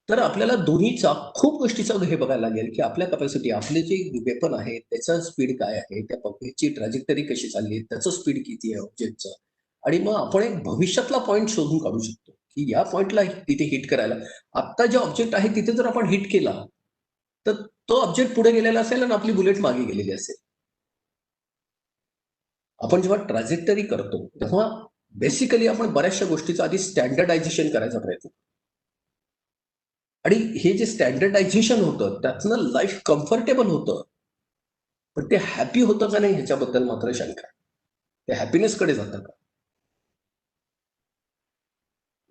तर आपल्याला दोन्हीचा खूप गोष्टीचा हे बघायला लागेल की आपल्या कॅपॅसिटी, आपले जे वेपन आहे त्याचं स्पीड काय आहे, त्या पक्षाची ट्रॅजेक्टरी कशी चालली आहे, त्याचं स्पीड किती आहे ऑब्जेक्टचं, आणि मग आपण एक भविष्यातला पॉईंट शोधून काढू शकतो की या पॉईंटला तिथे हिट करायला. आता जे ऑब्जेक्ट आहे तिथे जर आपण हिट केला तर तो ऑब्जेक्ट पुढे गेलेला असेल आणि आपली बुलेट मागे गेलेली असेल. आपण जेव्हा ट्रॅजेक्टरी करतो तेव्हा बेसिकली आपण बऱ्याचशा गोष्टीचा आधी स्टँडर्डायझेशन करायचा प्रयत्न, आणि हे जे स्टँडर्डायझेशन होतं त्यातनं लाईफ कम्फर्टेबल होतं, पण ते हॅपी होतं का नाही ह्याच्याबद्दल मात्र शंका. ते हॅपीनेसकडे जातं का.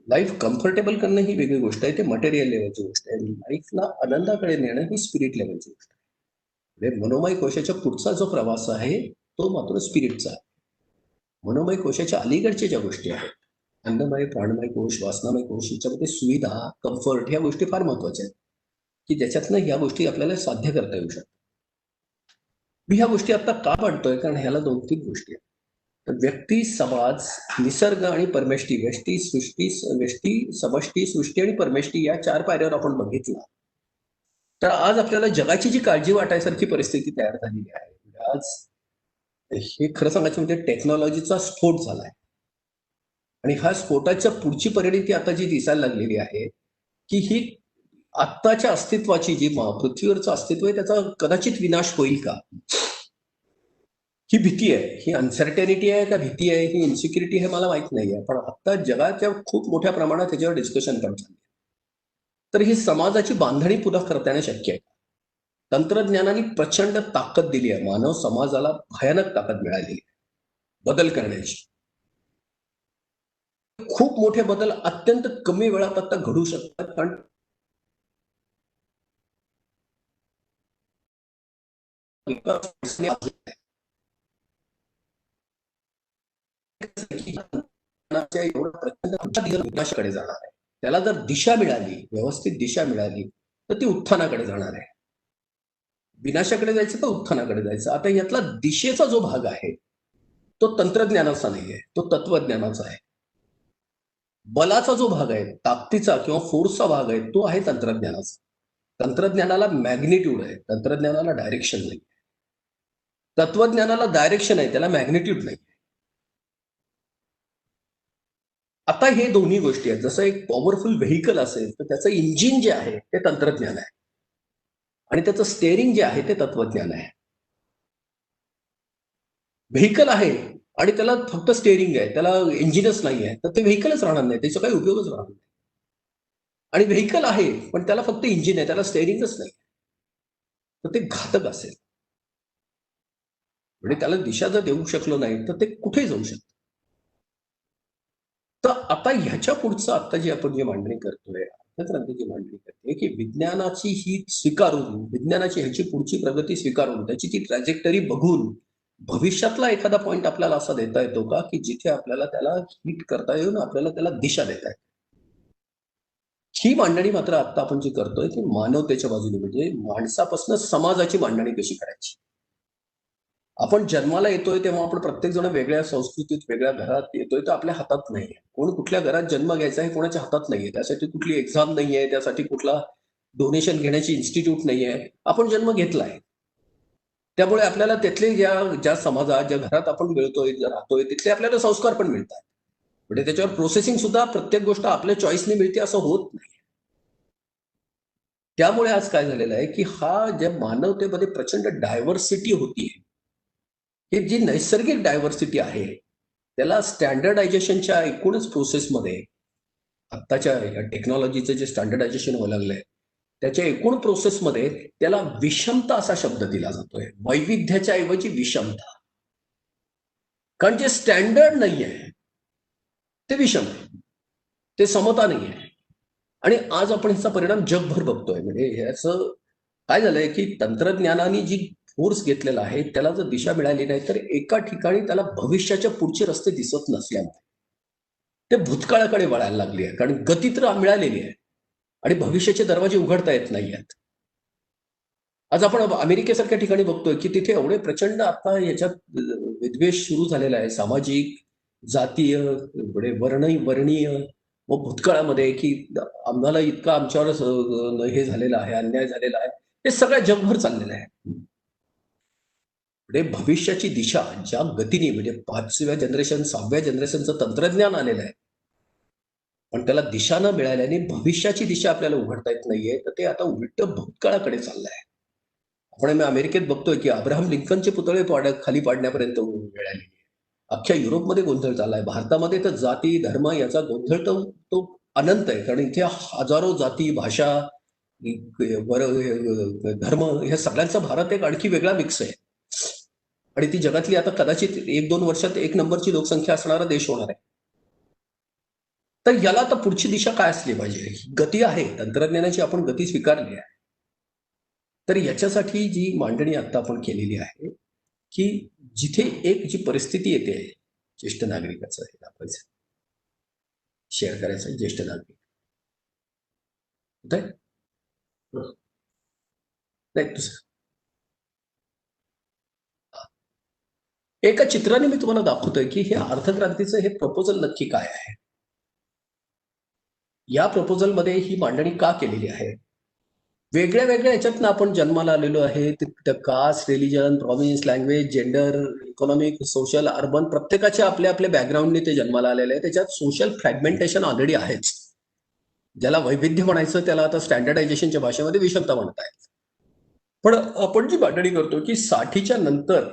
लाईफ कम्फर्टेबल करणं ही वेगळी गोष्ट आहे, ते मटेरियल लेवलची गोष्ट आहे. लाईफला आनंदाकडे नेणं ही स्पिरिट लेवलची गोष्ट आहे. मनोमय कोशाच्या पुढचा जो प्रवास आहे तो मात्र स्पिरिटचा आहे. मनोमय कोशाच्या अलीकडच्या ज्या गोष्टी आहेत, अन्नमय, प्राणमय कोश, वासनामय कोश, याच्यामध्ये सुविधा, कम्फर्ट ह्या गोष्टी फार महत्वाच्या आहेत की ज्याच्यातनं ह्या गोष्टी आपल्याला साध्य करता येऊ शकतात. मी ह्या गोष्टी आता का मांडतोय, कारण ह्याला 2-3 गोष्टी आहेत. तर व्यक्ती, समाज, निसर्ग आणि परमेष्टी, व्यष्टी, सृष्टी, समष्टी, सृष्टी आणि परमेष्टी या 4 पायऱ्यावर आपण बघितला तर आज आपल्याला जगाची जी काळजी वाटायसारखी परिस्थिती तयार झालेली आहे. आज हे खरं सांगायचं म्हणजे टेक्नॉलॉजीचा स्फोट झालाय, आणि हा स्फोटाच्या पुढची परिणती आता जी दिसायला लागलेली आहे की ही आत्ताच्या अस्तित्वाची जी पृथ्वीवरचं अस्तित्व आहे त्याचा कदाचित विनाश होईल का, ही भीती आहे. ही अनसर्टेनिटी आहे का भीती आहे, ही इन्सिक्युरिटी, हे मला माहित नाहीये, पण आता जगाच्या खूप मोठ्या प्रमाणात त्याच्यावर डिस्कशन करत आहे. तर ही समाजाची बांधणी पुन्हा करता येणं शक्य आहे. तंत्रज्ञानाने प्रचंड ताकद दिली आहे, मानव समाजाला भयानक ताकद मिळालेली आहे बदल करण्याची. खूप मोठे बदल अत्यंत कमी वेळात आता घडू शकतात, कारण विनाशाकडे जाणार आहे. त्याला जर दिशा मिळाली, व्यवस्थित दिशा मिळाली तर ती उत्थानाकडे जाणार आहे. विनाशाकडे जायचं तर उत्थानाकडे जायचं. आता यातला दिशेचा जो भाग आहे तो तंत्रज्ञानाचा नाहीये, तो तत्वज्ञानाचा आहे. बलाचा जो भाग आहे, ताकदीचा किंवा फोर्सचा भाग आहे, तो आहे तंत्रज्ञानाचा. तंत्रज्ञानाला मॅग्निट्यूड आहे, तंत्रज्ञानाला डायरेक्शन नाही. तत्वज्ञानाला डायरेक्शन आहे, त्याला मॅग्निट्यूड नाही. आता हे दोन्ही गोष्टी आहेत. जसं एक पॉवरफुल व्हेकल असेल तर त्याचं इंजिन जे आहे ते तंत्रज्ञान आहे आणि त्याचं स्टेअरिंग जे आहे ते तत्वज्ञान आहे. व्हेकल आहे आणि त्याला फक्त स्टेअरिंग आहे, त्याला इंजिनच नाही आहे, तर ते व्हेकलच राहणार नाही, त्याचा काही उपयोगच राहणार नाही. आणि व्हेकल आहे पण त्याला फक्त इंजिन आहे, त्याला स्टेअरिंगच नाही, तर ते घातक असेल. म्हणजे त्याला दिशा जर देऊ शकलो नाही तर ते कुठे जाऊ शकतं. तर आता ह्याच्या पुढचं आता जी आपण जी मांडणी करतोय, अर्थक्रांतीची मांडणी करते की विज्ञानाची ही स्वीकारून, विज्ञानाची ह्याची पुढची प्रगती स्वीकारून, त्याची ती ट्रॅजेक्टरी बघून भविष्यातला एखादा पॉइंट आपल्याला असा देता येतो का की जिथे आपल्याला त्याला हिट करता येऊन आपल्याला त्याला दिशा देता येते. ही मांडणी मात्र आता आपण जी करतोय ती मानवतेच्या बाजूने, म्हणजे माणसापासून समाजाची मांडणी कशी करायची. आपण जन्माला येतोय तेव्हा आपण प्रत्येक जण वेगळ्या संस्कृतीत, वेगळ्या घरात येतोय, तर आपल्या हातात नाहीये. कोण कुठल्या घरात जन्म घ्यायचा हे कोणाच्या हातात नाहीये. त्यासाठी कुठली एक्झाम नाहीये, त्यासाठी कुठला डोनेशन घेण्याची इन्स्टिट्यूट नाहीये. आपण जन्म घेतलाय. त्यामुळे आपल्याला तिथले ज्या समाजात, ज्या घरात आपण मिळतोय, राहतोय, तिथले आपल्याला संस्कार पण मिळतात. म्हणजे त्याच्यावर प्रोसेसिंग सुद्धा प्रत्येक गोष्ट आपल्या चॉईसने मिळते असं होत नाही. त्यामुळे आज काय झालेलं आहे की हा ज्या मानवतेमध्ये प्रचंड डायव्हर्सिटी होतीये, ही जी नैसर्गिक डायव्हर्सिटी आहे त्याला स्टँडर्डायझेशनच्या एकूणच प्रोसेसमध्ये, आत्ताच्या टेक्नॉलॉजीचं जे स्टँडर्डायझेशन व्हायला लागलंय त्याच्या एकूण प्रोसेसमध्ये त्याला विषमता असा शब्द दिला जातोय. वैविध्याच्या ऐवजी विषमता. कारण जे स्टँडर्ड नाहीये ते विषम आहे, ते समता नाहीये. आणि आज आपण ह्याचा परिणाम जगभर बघतोय. म्हणजे ह्याचं काय झालंय की तंत्रज्ञानाने जी फोर्स घेतलेला आहे त्याला जर दिशा मिळाली नाही तर एका ठिकाणी त्याला भविष्याच्या पुढचे रस्ते दिसत नसल्यामुळे ते भूतकाळाकडे वळायला लागली आहे. कारण गती तर मिळालेली आहे आणि भविष्याचे दरवाजे उघडता येत नाहीयेत. आज आपण अमेरिकेसारख्या ठिकाणी बघतोय की तिथे एवढे प्रचंड आता याच्यात विद्वेष सुरू झालेला आहे, सामाजिक, जातीय, वर्णीय व भूतकाळामध्ये की आम्हाला इतका आमच्यावर हे झालेलं आहे, अन्याय झालेला आहे, हे सगळ्या जगभर चाललेलं आहे. म्हणजे भविष्याची दिशा ज्या गतीने, म्हणजे 5व्या जनरेशन 6व्या जनरेशनचं तंत्रज्ञान आलेलं आहे, पण त्याला दिशा न मिळाल्याने भविष्याची दिशा आपल्याला उघडता येत नाहीये, तर ते आता उलट भूतकाळाकडे चाललंय. आपण अमेरिकेत बघतोय की अब्राहम लिंकनचे पुतळे खाली पाडण्यापर्यंत वेळ आलेली आहे. अख्ख्या युरोपमध्ये गोंधळ चाललाय. भारतामध्ये तर जाती, धर्म याचा गोंधळ तो अनंत आहे. कारण इथे हजारो जाती, भाषा, धर्म ह्या सगळ्यांचा भारत एक आणखी वेगळा मिक्स आहे. आणि ती जगातली आता कदाचित 1-2 वर्षात 1 नंबरची लोकसंख्या असणारा देश होणार आहे. तर याला आता पुढची दिशा काय असली पाहिजे? गती आहे, तंत्रज्ञानाची आपण गती स्वीकारली आहे. तर याच्यासाठी जी मांडणी आता आपण केलेली आहे की जिथे एक जी परिस्थिती येते, ज्येष्ठ नागरिकाचं हे दाखवायचं, शेअर करायचं, ज्येष्ठ नागरिक नाही तुझं एका चित्राने मी तुम्हाला दाखवतोय की हे अर्थक्रांतीचं हे प्रपोजल नक्की काय आहे. या प्रपोजलमध्ये ही मांडणी का केलेली आहे? वेगळ्या वेगळ्या याच्यातनं आपण जन्माला आलेलो आहे. Caste, religion, province, language, gender, economic, social, urban, प्रत्येकाच्या आपल्या आपल्या बॅकग्राऊंडने ते जन्माला आलेले आहे. त्याच्यात सोशल फ्रॅगमेंटेशन ऑलरेडी आहेच. ज्याला वैविध्य म्हणायचं त्याला आता स्टँडर्डायझेशनच्या भाषेमध्ये विषमता म्हणतायत. पण आपण जी मांडणी करतो की 60च्या नंतर,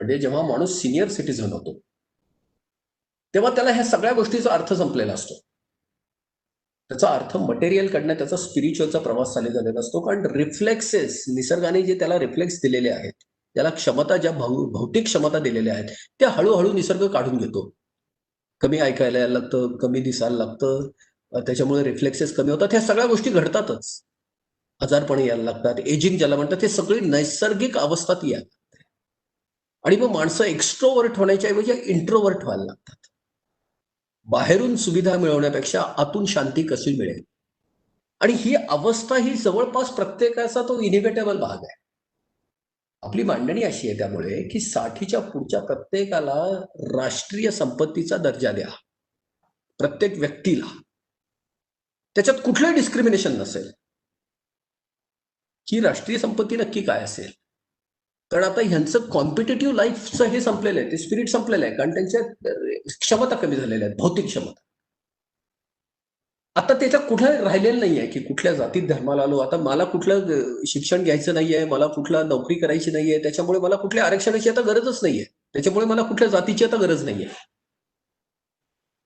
म्हणजे जेव्हा माणूस सिनियर सिटीझन होतो तेव्हा त्याला ह्या सगळ्या गोष्टीचा अर्थ संपलेला असतो. त्याचा अर्थ मटेरियल कडनं त्याचा स्पिरिच्युअलचा प्रवास चालू झालेला असतो. कारण रिफ्लेक्सेस, निसर्गाने जे त्याला रिफ्लेक्स दिलेले आहेत, त्याला क्षमता, ज्या भौतिक क्षमता दिलेल्या आहेत, त्या हळूहळू निसर्ग काढून घेतो. कमी ऐकायला यायला लागतं, कमी दिसायला लागतं, त्याच्यामुळे रिफ्लेक्सेस कमी होतात. ह्या सगळ्या गोष्टी घडतातच. आजारपणे यायला लागतात, एजिंग ज्याला म्हणतात, हे सगळी नैसर्गिक अवस्था ती आहे. आणि मग माणसं एक्स्ट्रोवर्ट होण्याच्या ऐवजी इंट्रोवर्ट व्हायला लागतात. बाहेरून सुविधा मिळवण्यापेक्षा आतून शांती कशी मिळेल, आणि ही अवस्था ही जवळपास प्रत्येकाचा तो इनिव्हिटेबल भाग आहे. आपली मांडणी अशी आहे त्यामुळे की 60च्या पुढच्या प्रत्येकाला राष्ट्रीय संपत्तीचा दर्जा द्या, प्रत्येक व्यक्तीला, त्याच्यात कुठलंही डिस्क्रिमिनेशन नसेल. ही राष्ट्रीय संपत्ती नक्की काय असेल? कारण आता ह्यांचं कॉम्पिटेटिव्ह लाईफचं हे संपलेलं आहे, ते स्पिरिट संपलेलं आहे. कारण त्यांच्या क्षमता कमी झालेल्या आहेत, भौतिक क्षमता. आता त्याच्या कुठलं राहिलेलं नाहीये की कुठल्या जातीत धर्माला आलो, आता मला कुठलं शिक्षण घ्यायचं नाहीये, मला कुठला नोकरी करायची नाहीये, त्याच्यामुळे मला कुठल्या आरक्षणाची आता गरजच नाहीये, त्याच्यामुळे मला कुठल्या जातीची आता गरज नाहीये,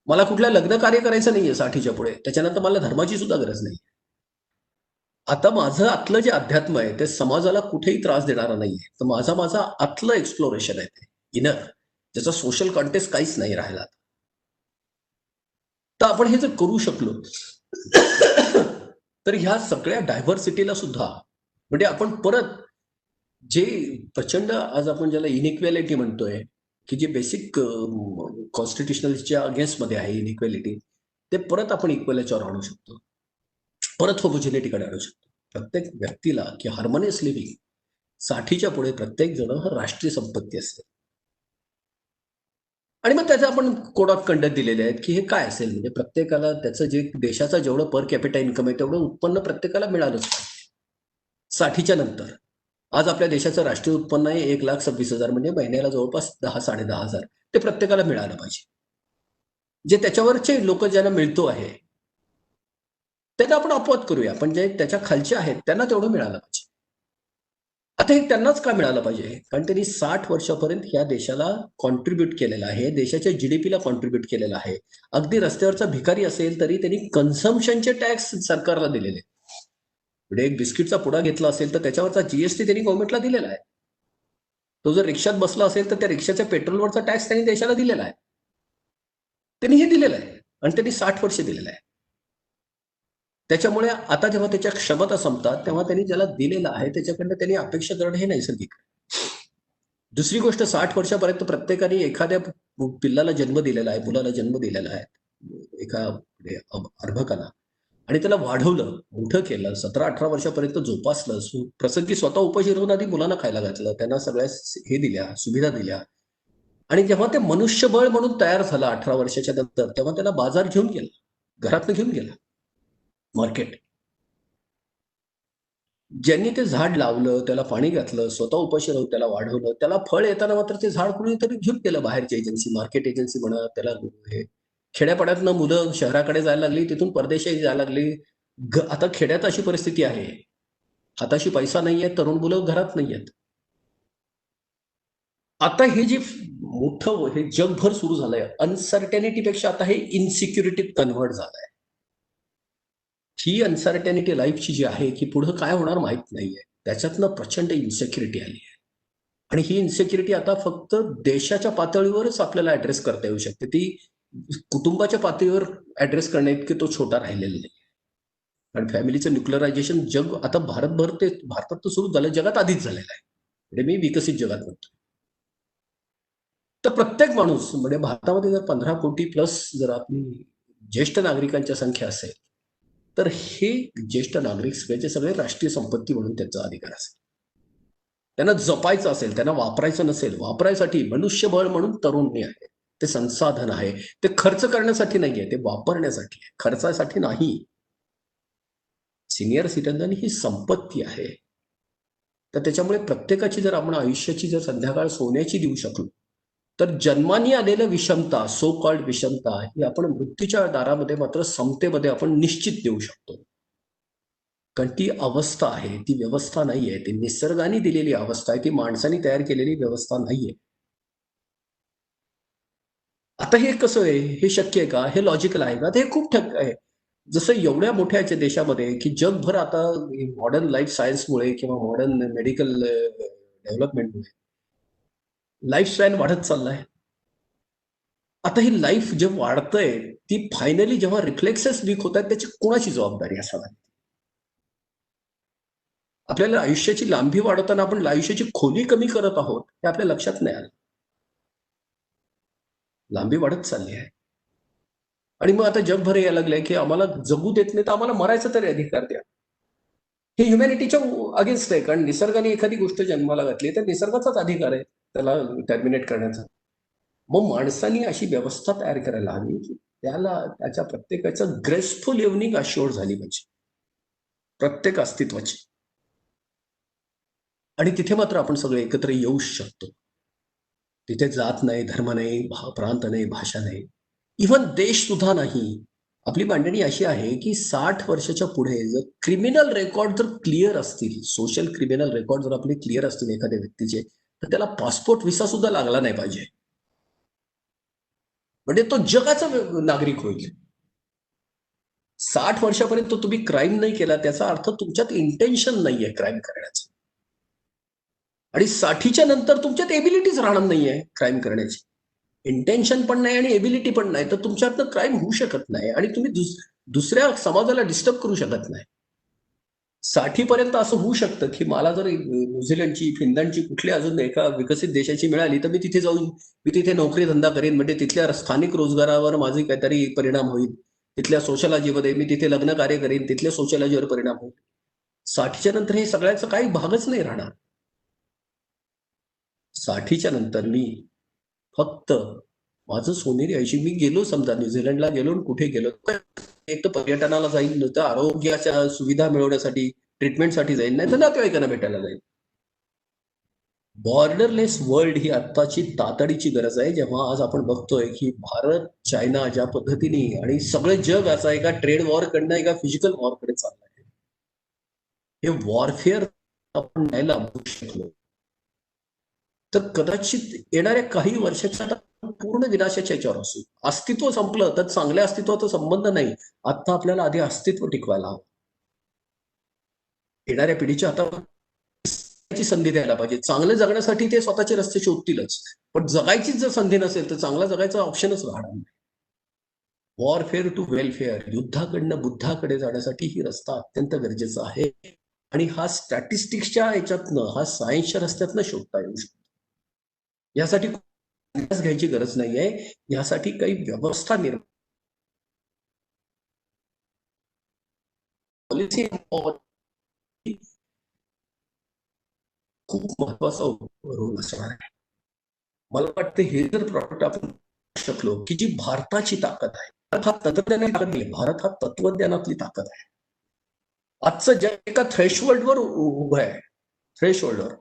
मला कुठलं लग्न कार्य करायचं नाहीये 60च्या पुढे, त्याच्यानंतर मला धर्माची सुद्धा गरज नाही. आता माझं आतलं जे अध्यात्म आहे ते समाजाला कुठेही त्रास देणारा नाहीये, तर माझा आतलं एक्सप्लोरेशन आहे ते इनर, ज्याचा सोशल कॉन्टेक्स्ट काहीच नाही राहिला. तर आपण हे जर करू शकलो तर ह्या सगळ्या डायव्हर्सिटीला सुद्धा म्हणजे आपण परत जे प्रचंड आज आपण ज्याला इनइक्वॅलिटी म्हणतोय की जे बेसिक कॉन्स्टिट्युशनलच्या अगेन्स्टमध्ये आहे इनइक्वॅलिटी, ते परत आपण इक्वल याच्यावर आणू शकतो, परत होमोजिनिटीकडे आणू शकतो. प्रत्येक व्यक्तीला की हार्मोनियस लिव्हिंग 60च्या पुढे प्रत्येक जण हा राष्ट्रीय संपत्ती असते. आणि मग त्याचे आपण कोड ऑफ कंडक्ट दिलेले आहेत की हे काय असेल, म्हणजे प्रत्येकाला त्याचं जे देशाचा जेवढं पर कॅपिटा इन्कम आहे तेवढं उत्पन्न प्रत्येकाला मिळालंच पाहिजे 60च्या नंतर. आज आपल्या देशाचं राष्ट्रीय उत्पन्न आहे 1,26,000, म्हणजे महिन्याला जवळपास 10-10,500 ते प्रत्येकाला मिळालं पाहिजे. जे त्याच्यावरचे लोक ज्यांना मिळतो आहे त्यांना आपण अपवाद करूया, पण जे त्याच्या खालचे आहेत त्यांना तेवढं मिळालं पाहिजे. आता हे त्यांनाच का मिळालं पाहिजे, कारण त्यांनी 60 वर्षापर्यंत या देशाला कॉन्ट्रीब्युट केलेलं आहे, देशाच्या जीडीपीला कॉन्ट्रीब्युट केलेलं आहे. अगदी रस्त्यावरचा भिकारी असेल तरी त्यांनी कन्झम्पशनचे टॅक्स सरकारला दिलेले. म्हणजे एक बिस्किटचा पुडा घेतला असेल तर त्याच्यावरचा जीएसटी त्यांनी गव्हर्नमेंटला दिलेला आहे. तो जर रिक्षात बसला असेल तर त्या रिक्षाच्या पेट्रोलवरचा टॅक्स त्यांनी देशाला दिलेला आहे. त्यांनी हे दिलेलं आहे आणि त्यांनी 60 वर्ष दिलेलं आहे. त्याच्यामुळे आता जेव्हा त्याच्या क्षमता संपतात तेव्हा त्यांनी ज्याला दिलेलं आहे त्याच्याकडनं त्यांनी अपेक्षा करणं हे नैसर्गिक. दुसरी गोष्ट, 60 वर्षापर्यंत प्रत्येकाने एखाद्या पिल्लाला जन्म दिलेला आहे, मुलाला जन्म दिलेला आहे, एका अर्भकाला, आणि त्याला वाढवलं, मोठं केलं, 17-18 वर्षापर्यंत जोपासलं, प्रसंगी स्वतः उपाशी राहून आधी मुलांना खायला घातलं, त्यांना सगळ्या हे दिल्या, सुविधा दिल्या, आणि जेव्हा ते मनुष्यबळ म्हणून तयार झालं 18 वर्षाच्या नंतर तेव्हा त्याला बाजार घेऊन गेला, घरातनं घेऊन गेला, मार्केट. ज्यांनी ते झाड लावलं, त्याला पाणी घातलं, स्वतः उपाशी राहून त्याला वाढवलं, त्याला फळ येताना मात्र ते झाड कुणीतरी घेऊन गेलं, बाहेरची एजन्सी, मार्केट एजन्सी म्हणा त्याला. हे खेड्यापाड्यातनं मुलं शहराकडे जायला लागली, तिथून परदेशात जायला लागली. आता खेड्यात अशी परिस्थिती आहे, हाताशी पैसा नाहीये, तरुण मुलं घरात नाहीयेत. आता हे जे मोठं हे जगभर सुरू झालंय, अनसर्टेनिटीपेक्षा आता हे इनसिक्युरिटीत कन्व्हर्ट झालंय. ही अनसर्टेनिटी लाईफची जी आहे की पुढे काय होणार माहित नाहीये, त्याच्यातनं प्रचंड इन्सेक्युरिटी आली आहे. आणि ही इन्सेक्युरिटी आता फक्त देशाच्या पातळीवरच आपल्याला ऍड्रेस करता येऊ शकते, ती कुटुंबाच्या पातळीवर ऍड्रेस करण्या इतके तो छोटा राहिलेला नाही. कारण फॅमिलीचं न्यूक्लिअरायझेशन जग आता भारतात तर सुरू झालं, जगात आधीच झालेलं आहे, म्हणजे मी विकसित जगात म्हणतो. तर प्रत्येक माणूस म्हणजे भारतामध्ये जर 15 कोटी प्लस जर आपली ज्येष्ठ नागरिकांच्या संख्या असेल तर हे ज्येष्ठ नागरिक सगळ्याचे सगळे राष्ट्रीय संपत्ती म्हणून त्यांचा अधिकार असेल. त्यांना जपायचं असेल, त्यांना वापरायचं नसेल, वापरायसाठी मनुष्यबळ म्हणून तरुणी आहे, ते संसाधन आहे, ते खर्च करण्यासाठी नाहीये, ते वापरण्यासाठी आहे, खर्चासाठी नाही. सिनियर सिटीजन ही संपत्ती आहे. तर त्याच्यामुळे प्रत्येकाची जर आपण आयुष्याची जर संध्याकाळ सोन्याची देऊ शकलो तर जन्माने आलेल्या विषमता, सो कॉल्ड विषमता, ही आपण मृत्यूच्या दारामध्ये मात्र समतेमध्ये आपण निश्चित देऊ शकतो. कारण ती अवस्था आहे, ती व्यवस्था नाहीये, ती निसर्गाने दिलेली अवस्था आहे, ती माणसाने तयार केलेली व्यवस्था नाहीये. आता हे कसं आहे, हे शक्य आहे का, हे लॉजिकल आहे का, ते खूप ठक्क आहे. जसं एवढ्या मोठ्या देशामध्ये की जगभर आता मॉडर्न लाईफ सायन्समुळे किंवा मॉडर्न मेडिकल डेव्हलपमेंटमुळे लाईफ स्पॅन वाढत चाललाय. आता ही लाईफ जे वाढतंय ती फायनली जेव्हा रिफ्लेक्सेस वीक होत आहेत त्याची कोणाची जबाबदारी असावी. आपल्याला आयुष्याची लांबी वाढवताना आपण आयुष्याची खोली कमी करत आहोत हे आपल्या लक्षात नाही आलं. लांबी वाढत चालली आहे आणि मग आता जगभर यायला लागलंय की आम्हाला जगू देत नाही तर आम्हाला मरायचा तरी अधिकार द्या. हे ह्युमॅनिटीच्या अगेन्स्ट आहे, कारण निसर्गाने एखादी गोष्ट जन्माला घातली तर निसर्गाचाच अधिकार आहे त्याला टर्मिनेट करण्याचा. मग माणसाने अशी व्यवस्था तयार करायला हवी की त्याला त्याच्या प्रत्येकाचं ग्रेसफुल इव्हनिंग अश्योर झाली पाहिजे, प्रत्येक अस्तित्वाची. आणि तिथे मात्र आपण सगळे एकत्र येऊ शकतो. तिथे जात नाही, धर्म नाही, प्रांत नाही, भाषा नाही, इव्हन देश सुद्धा नाही. आपली मांडणी अशी आहे की 60 वर्षाच्या पुढे जर क्रिमिनल रेकॉर्ड जर क्लिअर असतील, सोशल क्रिमिनल रेकॉर्ड जर आपले क्लिअर असतील एखाद्या व्यक्तीचे, तर त्याला पासपोर्ट व्हिसा सुद्धा लागला नाही पाहिजे. म्हणजे तो जगाचा नागरिक होईल. 60 वर्षापर्यंत तुम्ही क्राईम नाही केला त्याचा अर्थ तुमच्यात इंटेन्शन नाहीये क्राईम करण्याचं. आणि 60च्या नंतर तुमच्यात एबिलिटीच राहणार नाहीये क्राईम करण्याची. इंटेन्शन पण नाही आणि एबिलिटी पण नाही, तर तुमच्यातनं क्राईम होऊ शकत नाही आणि तुम्ही दुसऱ्या समाजाला डिस्टर्ब करू शकत नाही. 60 पर्यंत असं होऊ शकतं की मला जर न्यूझीलंडची, फिनलंडची कुठली अजून एका विकसित देशाची मिळाली तर मी तिथे जाऊन मी तिथे नोकरी धंदा करेन, म्हणजे तिथल्या स्थानिक रोजगारावर माझे काहीतरी परिणाम होईल. तिथल्या सोशलॉजीमध्ये मी तिथे लग्न कार्य करेन, तिथल्या सोशलॉजीवर परिणाम होईल. 60च्या नंतर हे सगळ्याचा काही भागच नाही राहणार. 60च्या नंतर मी फक्त माझं सोनेरी आयुष्य, मी गेलो समजा न्यूझीलंडला गेलो आणि कुठे गेलो, एक तर पर्यटनाला जाईल, तर आरोग्याच्या सुविधा मिळवण्यासाठी, ट्रीटमेंटसाठी जाईल, नाही तर नातेवाईकांना भेटायला जाईल. बॉर्डरलेस वर्ल्ड ही आत्ताची तातडीची गरज आहे, जेव्हा आज आपण बघतोय की भारत, चायना ज्या पद्धतीने आणि सगळं जग असा एका ट्रेड वॉरकडनं एका फिजिकल वॉरकडे चाललं आहे. हे वॉरफेअर आपण नाही लांबू शकलो तर कदाचित येणाऱ्या काही वर्षाच्या पूर्ण विनाशाच्या याच्यावर असू. अस्तित्व संपलं तर चांगल्या अस्तित्वाचा संबंध नाही. आता आपल्याला आधी अस्तित्व टिकवायला हवं. येणाऱ्या पिढीच्या आता संधी द्यायला पाहिजे. चांगलं जगण्यासाठी ते स्वतःचे रस्ते शोधतीलच, पण जगायचीच जर संधी नसेल तर चांगला जगायचा ऑप्शनच राहणार नाही. वॉरफेअर टू वेलफेअर, युद्धाकडनं बुद्धाकडे जाण्यासाठी ही रस्ता अत्यंत गरजेचा आहे. आणि हा स्टॅटिस्टिक्सच्या याच्यातनं, हा सायन्सच्या रस्त्यातनं शोधता येऊ शकतो. यासाठी घ्यायची गरज नाहीये, यासाठी काही व्यवस्था निर्माण, पॉलिसी खूप महत्वाचा रोल असणार आहे. मला वाटतं हे जर प्रॉडक्ट आपण शकलो की जी भारताची ताकद आहे, भारत हा तंत्रज्ञानाची ताकद नाही, भारत हा तत्वज्ञानातली ताकद आहे. आजचं जग एका थ्रेशहोल्डवर उभं आहे. थ्रेशहोल्डवर,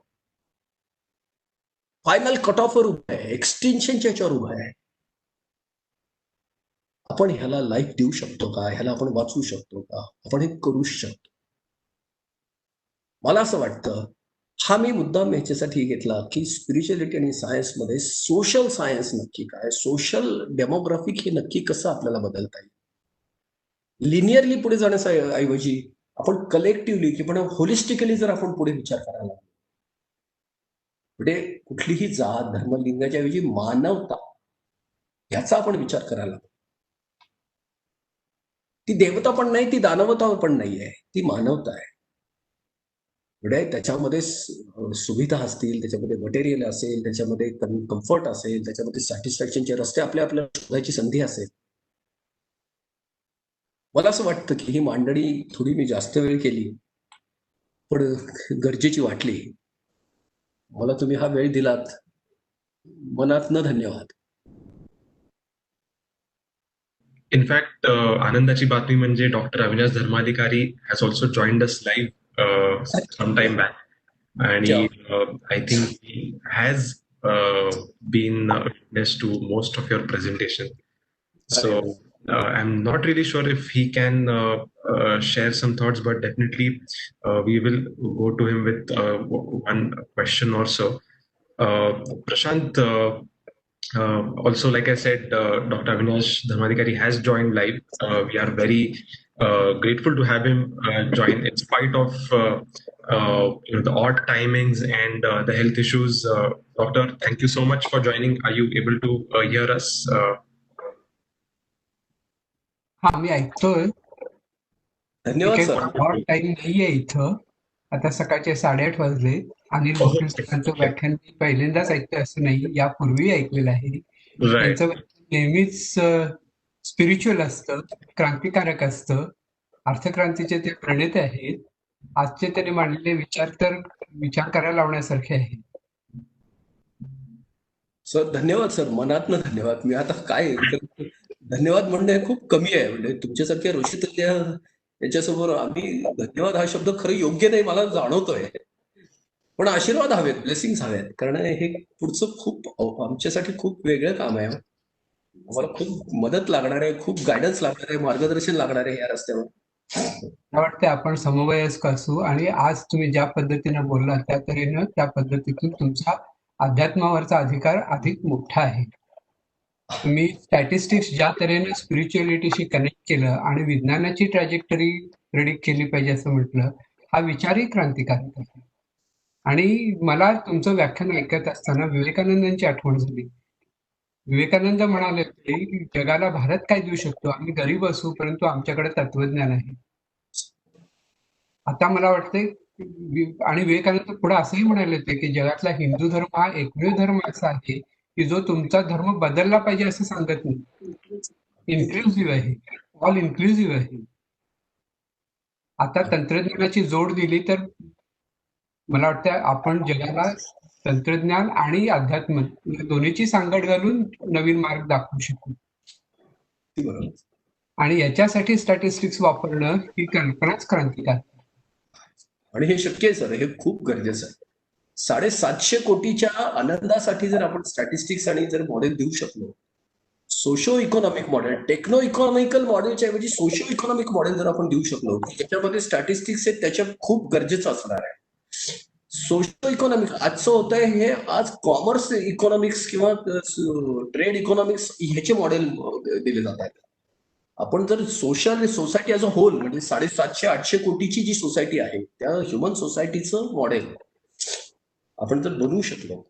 फायनल कट ऑफवर उभं आहे, एक्सटेन्शनच्या याच्यावर उभं आहे. आपण ह्याला लाईफ देऊ शकतो का? ह्याला आपण वाचवू शकतो का? आपण हे करू शकतो. मला असं वाटतं, हा मी मुद्दाम याच्यासाठी घेतला की स्पिरिच्युअलिटी आणि सायन्समध्ये सोशल सायन्स नक्की काय, सोशल डेमोग्राफिक हे नक्की कसं आपल्याला बदलता येईल. लिनियरली पुढे जाण्याऐवजी आपण कलेक्टिव्हली किंवा होलिस्टिकली जर आपण पुढे विचार करायला, म्हणजे कुठलीही जात, धर्म, लिंगाच्या ऐवजी मानवता याचा आपण विचार करायला. ती देवता पण नाही, ती दानवता पण नाही आहे, ती मानवता आहे. म्हणजे त्याच्यामध्ये सुविधा असतील, त्याच्यामध्ये मटेरियल असेल, त्याच्यामध्ये कम्फर्ट असेल, त्याच्यामध्ये सॅटिस्फॅक्शनचे रस्ते आपल्या शोधायची संधी असेल. मला असं वाटतं की ही मांडणी थोडी मी जास्त वेळ केली, पण गरजेची वाटली. मला तुम्ही हा वेळ दिलात, मनातनं धन्यवाद. इनफॅक्ट आनंदाची बातमी म्हणजे doctor Avinash Dharmadhikari has also joined us live some time back, आणि I think he has been witness to most of your presentation. So I'm not really sure if he can share some thoughts, but definitely we will go to him with one question or so. Prashant, also, like I said, Dr. Avinash Dharmadhikari has joined live. We are very grateful to have him join in spite of the odd timings and the health issues. Doctor, thank you so much for joining. Are you able to hear us? हा, मी ऐकतोय. धन्यवाद sir. काही time नाहीये इथं. आता सकाळचे 8:30 वाजले. अनिल भोसले सरांचं व्याख्यान मी पहिल्यांदाच ऐकतोय असं नाही, यापूर्वी ऐकलेलं आहे. त्यांचं व्याख्यान नेहमीच स्पिरिच्युअल असतं, क्रांतिकारक असतं. अर्थक्रांतीचे ते प्रणेते आहेत. आजचे त्यांनी मांडलेले विचार तर विचार करायला लावण्यासारखे आहेत. सर धन्यवाद सर, मनातनं धन्यवाद. मी आता काय धन्यवाद म्हणणे खूप कमी आहे. म्हणजे तुमच्यासारख्या ऋषीतज्ञ याच्यासमोर आम्ही धन्यवाद हा शब्द खरं योग्य नाही, मला जाणवतोय. पण आशीर्वाद हवेत, ब्लेसिंग्स हवेत, कारण हे पुढचं खूप आमच्यासाठी खूप वेगळं काम आहे. आम्हाला खूप मदत लागणार आहे, खूप गायडन्स लागणार आहे, मार्गदर्शन लागणार आहे या रस्त्यावर. मला वाटते आपण समवयस्क असू आणि आज तुम्ही ज्या पद्धतीने बोललात त्या तऱ्हेनं त्या पद्धतीतून तुमचा अध्यात्मावरचा अधिकार अधिक मोठा आहे. तुम्ही स्टॅटिस्टिक्स ज्या तऱ्हेने स्पिरिच्युअलिटीशी कनेक्ट केलं आणि विज्ञानाची ट्रॅजेक्टरी प्रेडिक्ट केली पाहिजे असं म्हटलं, हा विचारही क्रांतिकारक आहे. आणि मला तुमचं व्याख्यान ऐकत असताना विवेकानंदांची आठवण झाली. विवेकानंद म्हणाले की जगाला भारत काय देऊ शकतो, आम्ही गरीब असू परंतु आमच्याकडे तत्वज्ञान आहे. आता मला वाटतंय आणि विवेकानंद पुढे असंही म्हणाले होते की जगातला हिंदू धर्म हा एकमेव धर्म असा आहे की जो तुमचा धर्म बदलला पाहिजे असं सांगत नाही, इन्क्लुसिव्ह आहे, ऑल इन्क्लुसिव्ह आहे. आता तंत्रज्ञानाची जोड दिली तर मला वाटतं आपण जगाला तंत्रज्ञान आणि अध्यात्म या दोन्हीची सांगड घालून नवीन मार्ग दाखवू शकू. आणि याच्यासाठी स्टॅटिस्टिक्स वापरणं ही कल्पनाच क्रांतिकारक. आणि हे शक्य आहे सर, हे खूप गरजेचं आहे. 750 कोटीच्या आनंदासाठी जर आपण स्टॅटिस्टिक्स आणि जर मॉडेल देऊ शकलो, socio economic model, techno economical मॉडेलच्या ऐवजी सोशो इकॉनॉमिक मॉडेल जर आपण देऊ शकलो, त्याच्यामध्ये स्टॅटिस्टिक्स आहेत, त्याच्यात खूप गरजेचं असणार आहे. सोशो इकॉनॉमिक आजचं होत आहे हे, आज कॉमर्स इकॉनॉमिक्स किंवा ट्रेड इकॉनॉमिक्स ह्याचे मॉडेल दिले जात आहेत. आपण जर social society as a whole म्हणजे 750-800 कोटीची जी सोसायटी आहे त्या ह्युमन सोसायटीचं मॉडेल आपण जर बनवू शकलो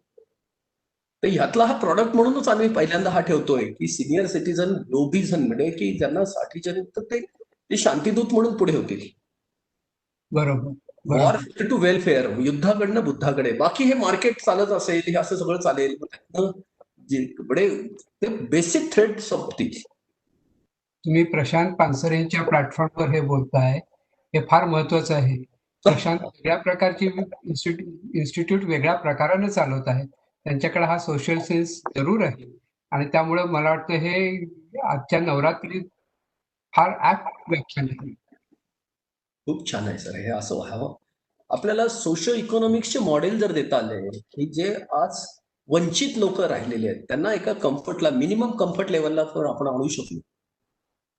तर ह्यातला हा प्रॉडक्ट म्हणूनच आम्ही पहिल्यांदा हा ठेवतोय की सिनियर सिटीजन लोबीजन म्हणजे की ज्यांना 60च्या तर ते शांतीदूत म्हणून पुढे होतील. बरोबर. वॉर टू वेलफेअर, युद्धाकडनं बुद्धाकडे. बाकी हे मार्केट चालत असेल, हे असं सगळं चालेल, ते बेसिक थ्रेड संपतील. तुम्ही प्रशांत पानसरेंच्या प्लॅटफॉर्मवर हे बोलताय, हे फार महत्वाचं आहे. प्रशांत वेगळ्या प्रकारची इन्स्टिट्यूट वेगळ्या प्रकाराने चालवत आहेत. त्यांच्याकडे हा सोशल सेन्स जरूर आहे आणि त्यामुळे मला वाटतं हे आजच्या नवरात्रीत फार ऍप्ट व्याख्यान आहे. खूप छान आहे सर, हे असं व्हावं. आपल्याला सोशो इकॉनॉमिक्सचे मॉडेल जर देता आले की जे आज वंचित लोक राहिलेले आहेत त्यांना एका कम्फर्टला, मिनिमम कम्फर्ट लेवलला आपण आणू शकलो.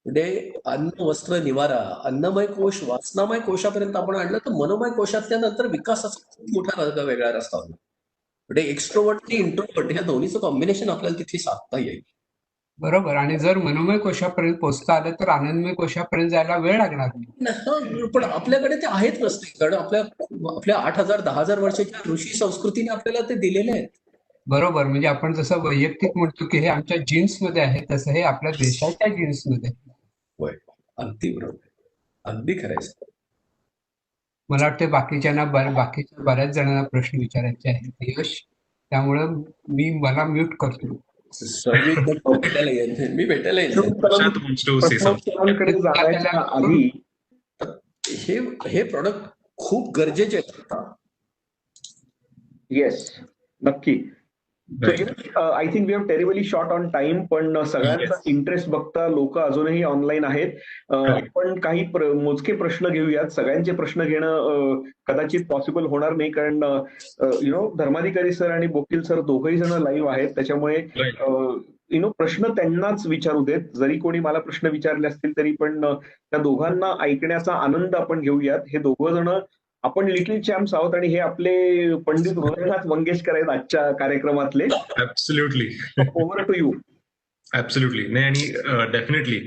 म्हणजे अन्न वस्त्र निवारा, अन्नमय कोश वासनामय कोशापर्यंत आपण आणलं तर मनोमय कोशातल्या नंतर विकासाचा खूप मोठा वेगळा रस्ता होता. म्हणजे एक्स्ट्रोवर्ट आणि इंट्रोवर्ट ह्या दोन्हीचं कॉम्बिनेशन आपल्याला तिथे साधता येईल. बरोबर. आणि जर मनोमय कोशापर्यंत पोहोचता आलं तर आनंदमय कोशापर्यंत जायला वेळ लागणार नाही. पण आपल्याकडे ते आहेत नसते, कारण आपल्या 8,000-10,000 वर्षाच्या ऋषी संस्कृतीने आपल्याला ते दिलेले आहेत. बरोबर. म्हणजे आपण जसं वैयक्तिक म्हणतो की हे आमच्या जीन्स मध्ये आहे, तसं हे आपल्या देशाच्या जीन्स मध्ये. होय, अगदी बरोबर, अगदी खरंय. मला वाटतं बाकीच्या बऱ्याच जणांना प्रश्न विचारायचे आहेत यश, त्यामुळं मला म्यूट करतो. मी भेटायला येईल. जाण्याच्या आधी हे प्रॉडक्ट खूप गरजेचे आहेत. येस, नक्की. I think we have terribly short on time, पण सगळ्यांचा इंटरेस्ट बघता लोक अजूनही ऑनलाईन आहेत. आपण काही मोजके प्रश्न घेऊयात. सगळ्यांचे प्रश्न घेणं कदाचित पॉसिबल होणार नाही, कारण धर्माधिकारी सर आणि बोकील सर दोघही जण लाईव्ह आहेत. त्याच्यामुळे प्रश्न त्यांनाच विचारू देत. जरी कोणी मला प्रश्न विचारले असतील तरी पण त्या दोघांना ऐकण्याचा आनंद आपण घेऊयात. हे दोघं जण आपण लिटिल चॅम्प्स आहोत आणि हे आपले पंडित हृदयनाथ मंगेशकर आहेत आजच्या कार्यक्रमातले. Absolutely. Over to you. Absolutely. नाही, आणि डेफिनेटली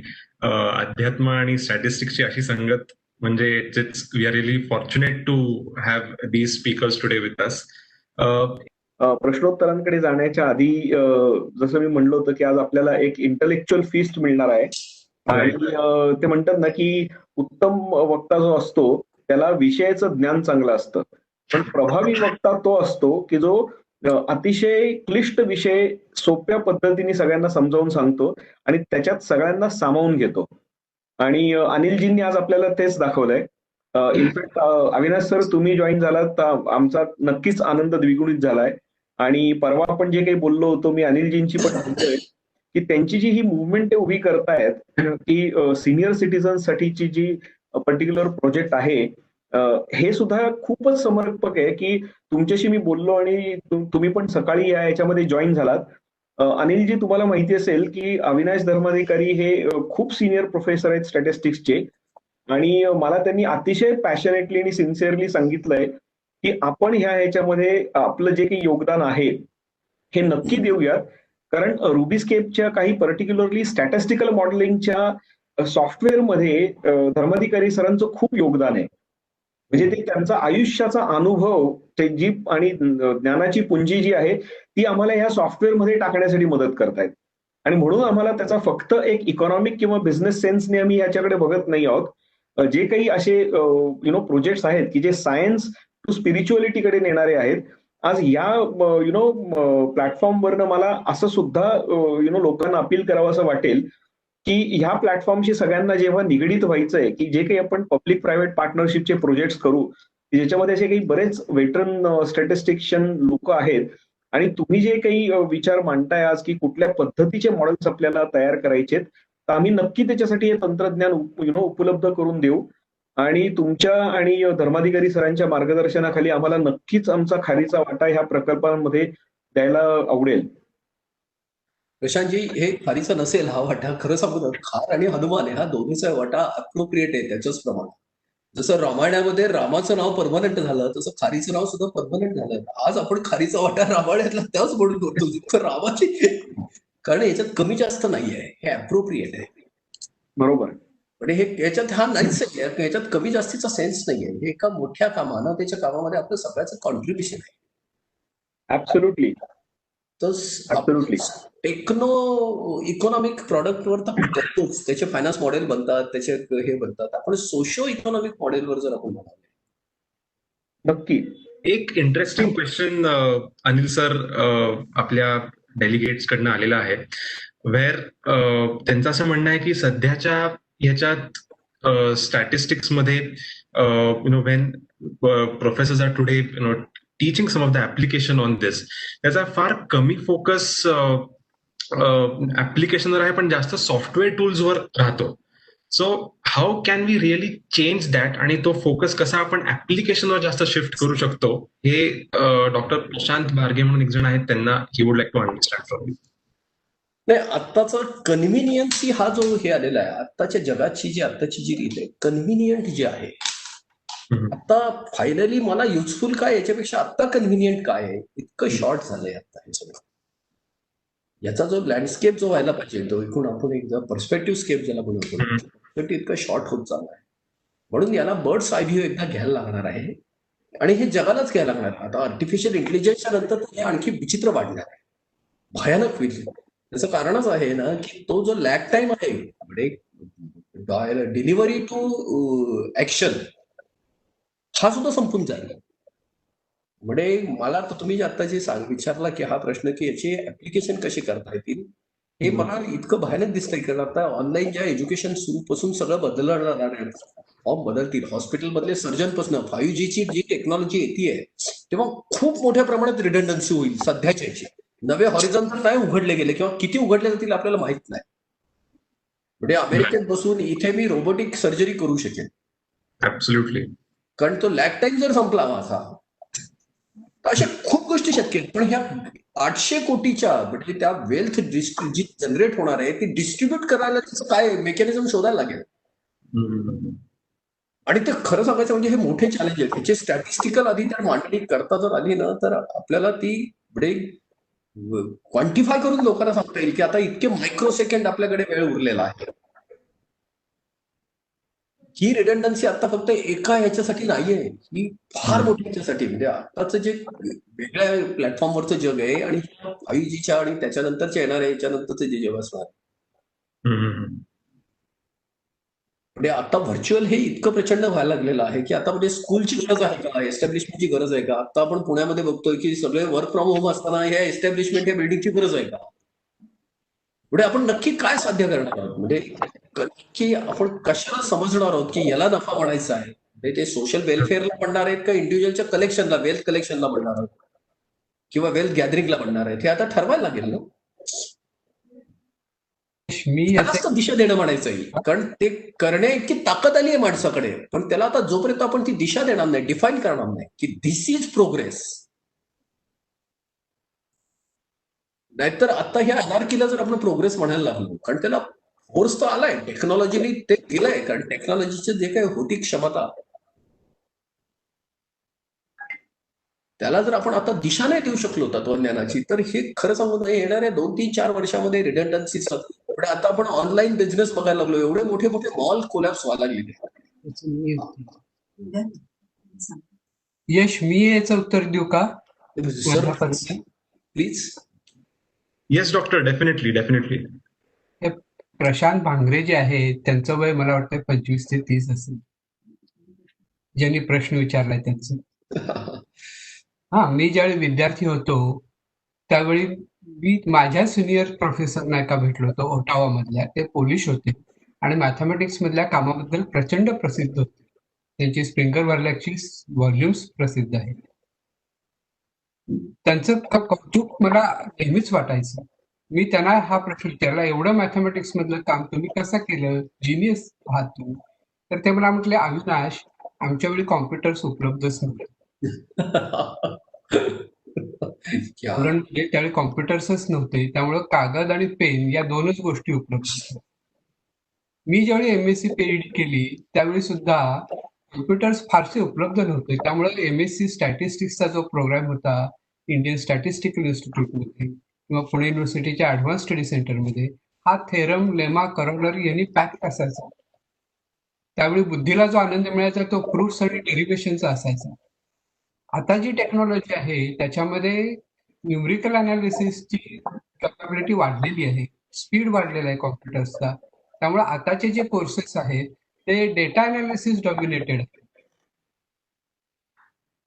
अध्यात्म आणि स्टॅटिस्टिक्सची अशी संगत म्हणजे we are really fortunate to have these speakers today with us. प्रश्नोत्तरांकडे जाण्याच्या आधी जसं मी म्हणलं होतं की आज आपल्याला एक इंटलेक्च्युअल फीस्ट मिळणार आहे. आणि ते म्हणतात ना की उत्तम वक्ता जो असतो त्याला विषयाचं ज्ञान चांगलं असतं, पण प्रभावी वक्ता तो असतो की जो अतिशय क्लिष्ट विषय सोप्या पद्धतीने सगळ्यांना समजावून सांगतो आणि त्याच्यात सगळ्यांना सामावून घेतो. आणि अनिलजींनी आज आपल्याला तेच दाखवलंय. इनफॅक्ट अविनाश सर, तुम्ही जॉईन झालात तर आमचा नक्कीच आनंद द्विगुणित झालाय. आणि परवा आपण जे काही बोललो होतो, मी अनिलजींची पण बोलतोय की त्यांची जी ही मुवमेंट ते उभी करतायत की सिनियर सिटीजन साठीची जी पर्टिक्युलर प्रोजेक्ट आहे, हे सुद्धा खूपच समर्पक आहे की तुमच्याशी मी बोललो आणि तुम्ही पण सकाळी याच्यामध्ये जॉईन झालात. अनिलजी, तुम्हाला माहिती असेल की अविनाश धर्माधिकारी हे खूप सिनियर प्रोफेसर आहेत स्टॅटिस्टिक्सचे, आणि मला त्यांनी अतिशय पॅशनेटली आणि सिन्सिअरली सांगितलंय की आपण ह्याच्यामध्ये आपलं जे काही योगदान आहे हे नक्की देऊयात. कारण रुबीस्केपच्या काही पर्टिक्युलरली स्टॅटिस्टिकल मॉडेलिंगच्या सॉफ्टवेअरमध्ये धर्माधिकारी सरांचं खूप योगदान आहे. म्हणजे ते त्यांचा आयुष्याचा अनुभव, ते जी आणि ज्ञानाची पुंजी जी आहे ती आम्हाला ह्या सॉफ्टवेअरमध्ये टाकण्यासाठी मदत करतायत. आणि म्हणून आम्हाला त्याचा फक्त एक इकॉनॉमिक किंवा बिझनेस सेन्सने आम्ही याच्याकडे बघत नाही आहोत. जे काही असे प्रोजेक्ट्स आहेत की जे सायन्स टू स्पिरिच्युअलिटीकडे नेणारे आहेत, आज या प्लॅटफॉर्मवरनं मला असं सुद्धा लोकांना अपील करावं असं वाटेल की ह्या प्लॅटफॉर्मशी सगळ्यांना जेव्हा निगडीत व्हायचंय, की जे काही आपण पब्लिक प्रायव्हेट पार्टनरशिपचे प्रोजेक्ट्स करू, ज्याच्यामध्ये असे काही बरेच वेटरन स्टॅटिस्टिशियन लोक आहेत, आणि तुम्ही जे काही विचार मांडताय आज की कुठल्या पद्धतीचे मॉडेल्स आपल्याला तयार करायचे, तर आम्ही नक्की त्याच्यासाठी हे तंत्रज्ञान उपलब्ध करून देऊ. आणि तुमच्या आणि धर्माधिकारी सरांच्या मार्गदर्शनाखाली आम्हाला नक्कीच आमचा खारीचा वाटा ह्या प्रकल्पांमध्ये द्यायला आवडेल. प्रशांतजी, हे खारीचा नसेल हा वाटा. खरं सांगू तर खार आणि हनुमान ह्या दोन्हीचा वाटा अप्रोप्रिएट आहे त्याच्याच प्रमाणे. जसं रामायणामध्ये रामाचं नाव परमनंट झालं, तसं खारीचं नाव सुद्धा परमनंट झालं. आज आपण खारीचा वाटा रामायणातला त्याच म्हणून करतो जितकं रामाची, कारण याच्यात कमी जास्त नाहीये, हे अप्रोप्रिएट आहे. बरोबर. म्हणजे हे याच्यात हा नाहीच आहे, याच्यात कमी जास्तीचा सेन्स नाहीये. हे एका मोठ्या मानवतेच्या कामामध्ये आपलं सगळ्याचं कॉन्ट्रीब्युशन आहे. ऍब्सोल्युटली. तर टेक्नो इकॉनॉमिक प्रॉडक्टवर तर आपण करतोच, त्याचे फायनान्स मॉडेल बनतात, त्याचे हे बनतात. आपण सोशो इकॉनॉमिक मॉडेलवर जर आपण बनवले. नक्की. एक इंटरेस्टिंग क्वेश्चन अनिल सर आपल्या डेलिगेट्स कडनं आलेला आहे, वेअर त्यांचं असं म्हणणं आहे की सध्याच्या ह्याच्यात स्टॅटिस्टिक्स मध्ये when professors are today teaching some of the application on this, त्याचा फार कमी फोकस ऍप्लिकेशनवर आहे, पण जास्त सॉफ्टवेअर टूल्सवर राहतो. So how can we really change that, आणि तो फोकस कसा आपण ऍप्लिकेशनवर जास्त शिफ्ट करू शकतो, हे डॉक्टर प्रशांत बारगे म्हणून एक जण आहेत, त्यांना he would like to understand from you. नाही, आत्ताचा कन्व्हिनियन्सी हा जो हे आलेला आहे, आत्ताच्या जगाची आत्ताची जी रीत आहे, कन्व्हिनियंट जे आहे, आता फायनली मला युजफुल काय याच्यापेक्षा आता कन्व्हिनियंट काय आहे, इतकं शॉर्ट झालंय आता हे सगळं. याचा जो लँडस्केप जो व्हायला पाहिजे, तो एकूण आपण एक पर्स्पेक्टिव्ह स्केप ज्याला बनवतो, ते इतकं शॉर्ट होत चाललं आहे. म्हणून याला बर्ड्स आय व्ह्यू एकदा घ्यायला लागणार आहे, आणि हे जगालाच घ्यायला लागणार आहे. आता आर्टिफिशियल इंटेलिजन्सच्या नंतर हे आणखी विचित्र वाढणार आहे, भयानक होईल. त्याचं कारणच आहे ना की तो जो लॅग टाइम आहे, म्हणजे डिलिव्हरी टू ऍक्शन, हा सुद्धा संपून जाईल. म्हणजे मला तुम्ही आता जे विचारला की हा प्रश्न की याचे ऍप्लिकेशन कसे करता येतील, हे मला इतकं भयानक दिसतंय. कारण आता ऑनलाईन ज्या एज्युकेशन सुरूपासून सगळं बदलणार आहे, फॉर्म बदलतील. हॉस्पिटलमधले सर्जनपासून 5G ची जी टेक्नॉलॉजी येते, तेव्हा खूप मोठ्या प्रमाणात रिडंडन्सी होईल. सध्याच्या याची नवे हॉरिझॉन्टल नाही उघडले गेले, किंवा किती उघडले जातील आपल्याला माहित नाही. म्हणजे अमेरिकेत बसून इथे मी रोबोटिक सर्जरी करू शकेन. ऍब्सोल्युटली. कारण तो लॅग टाइम जर संपला माझा, तर अशा खूप गोष्टी शक्य आहेत. पण ह्या 800 कोटीच्या म्हणजे त्या वेल्थ जी जनरेट होणार आहे, ती डिस्ट्रीब्यूट करायला त्याचं काय मेकॅनिझम शोधायला लागेल. आणि ते खरं सांगायचं म्हणजे हे मोठे चॅलेंज आहे. त्याचे स्टॅटिस्टिकल आधी त्या मांडणी करता जर आली ना, तर आपल्याला ती म्हणजे क्वांटिफाय करून लोकांना सांगता येईल की आता इतके मायक्रो सेकंड आपल्याकडे वेळ उरलेला आहे. ही रिडंडन्सी आता फक्त एका ह्याच्यासाठी नाहीये, ही फार मोठी ह्याच्यासाठी. म्हणजे आताचं जे वेगळ्या प्लॅटफॉर्मवरचं जग आहे, आणि 5Gच्या आणि त्याच्यानंतरच्या येणाऱ्या याच्यानंतरचं जे जग असणार, म्हणजे आता व्हर्च्युअल हे इतकं प्रचंड व्हायला लागलेलं आहे की आता म्हणजे स्कूलची गरज आहे का, एस्टॅब्लिशमेंटची गरज आहे का. आता आपण पुण्यामध्ये बघतोय की सगळे वर्क फ्रॉम होम असताना ह्या एस्टॅब्लिशमेंट या बिल्डिंगची गरज आहे का. म्हणजे आपण नक्की काय साध्य करणार आहोत, म्हणजे की आपण कशाला समजणार आहोत की याला नफा म्हणायचा आहे. म्हणजे ते सोशल वेलफेअरला म्हणणार आहेत का इंडिव्हिज्युअलच्या कलेक्शनला, वेल्थ कलेक्शनला म्हणणार आहोत, किंवा वेल्थ गॅदरिंगला म्हणणार आहेत, हे आता ठरवायला लागेल ना. जास्त दिशा देणं म्हणायचं आहे, कारण ते करणे इतकी ताकद आली आहे माणसाकडे. पण त्याला आता जोपर्यंत आपण ती दिशा देणार नाही, डिफाईन करणार नाही की धिस इज प्रोग्रेस, नाहीतर आता ह्या अनार्कीला जर आपण प्रोग्रेस म्हणायला लागलो, कारण त्याला फोर्स तर आलाय, टेक्नॉलॉजीने ते दिलंय, कारण टेक्नॉलॉजीचे जे काही होती क्षमता त्याला जर आपण आता दिशा नाही देऊ शकलो तत्वज्ञानाची, तर हे खरं सांगू येणाऱ्या 2-3-4 वर्षामध्ये रिडंडन्सी. पण आता आपण ऑनलाईन बिझनेस बघायला लागलो, एवढे मोठे मोठे मॉल कोलॅप्स व्हायला लागले. यश, मी याचं उत्तर देऊ का sir please. Yes doctor, definitely. Prashant Bhangre जे आहेत त्यांचं वय मला वाटतं 25 ते 30 असेल, ज्यांनी प्रश्न विचारलाय त्यांचं. मी ज्यावेळी विद्यार्थी होतो त्यावेळी मी माझ्या सिनियर प्रोफेसरना एका भेटलो होतो ओटावा मधल्या. ते पोलिश होते आणि मॅथमॅटिक्स मधल्या कामाबद्दल प्रचंड प्रसिद्ध होते. त्यांची स्प्रिंगर वर्लॅकची व्हॉल्युम्स प्रसिद्ध आहेत. त्यांचं कौतुक मला नेहमीच वाटायचं. मी त्यांना हा प्रश्न विचारला, एवढं मॅथमॅटिक्स मधलं काम तुम्ही कसं केलं, जिनियस आहात तुम्ही. तर ते मला म्हटले, अविनाश, आमच्या वेळी कॉम्प्युटर्स उपलब्धच नव्हते. त्यावेळी कॉम्प्युटर्सच नव्हते, त्यामुळे कागद आणि पेन या दोनच गोष्टी उपलब्ध होत्या. मी ज्यावेळी MSc PhD केली त्यावेळी सुद्धा कॉम्प्युटर्स फारसे उपलब्ध नव्हते. त्यामुळे MSc स्टॅटिस्टिक्सचा जो प्रोग्राम होता इंडियन स्टॅटिस्टिकल इन्स्टिट्यूटमध्ये किंवा पुणे युनिव्हर्सिटीच्या ऍडव्हान्स स्टडी सेंटरमध्ये, हा थेरम, लेमा, करोलरी यांनी पॅक असायचा. त्यावेळी बुद्धीला जो आनंद मिळायचा तो प्रूफ्स आणि डेरिव्हेशनचा असायचा. आता जी टेक्नॉलॉजी आहे त्याच्यामध्ये न्यूमरिकल अनालिसिसची कॅपॅबिलिटी वाढलेली आहे, स्पीड वाढलेला आहे कॉम्प्युटर्सचा. त्यामुळे आताचे जे कोर्सेस आहेत ते डेटा अनालिसिस डॉमिनेटेड आहे.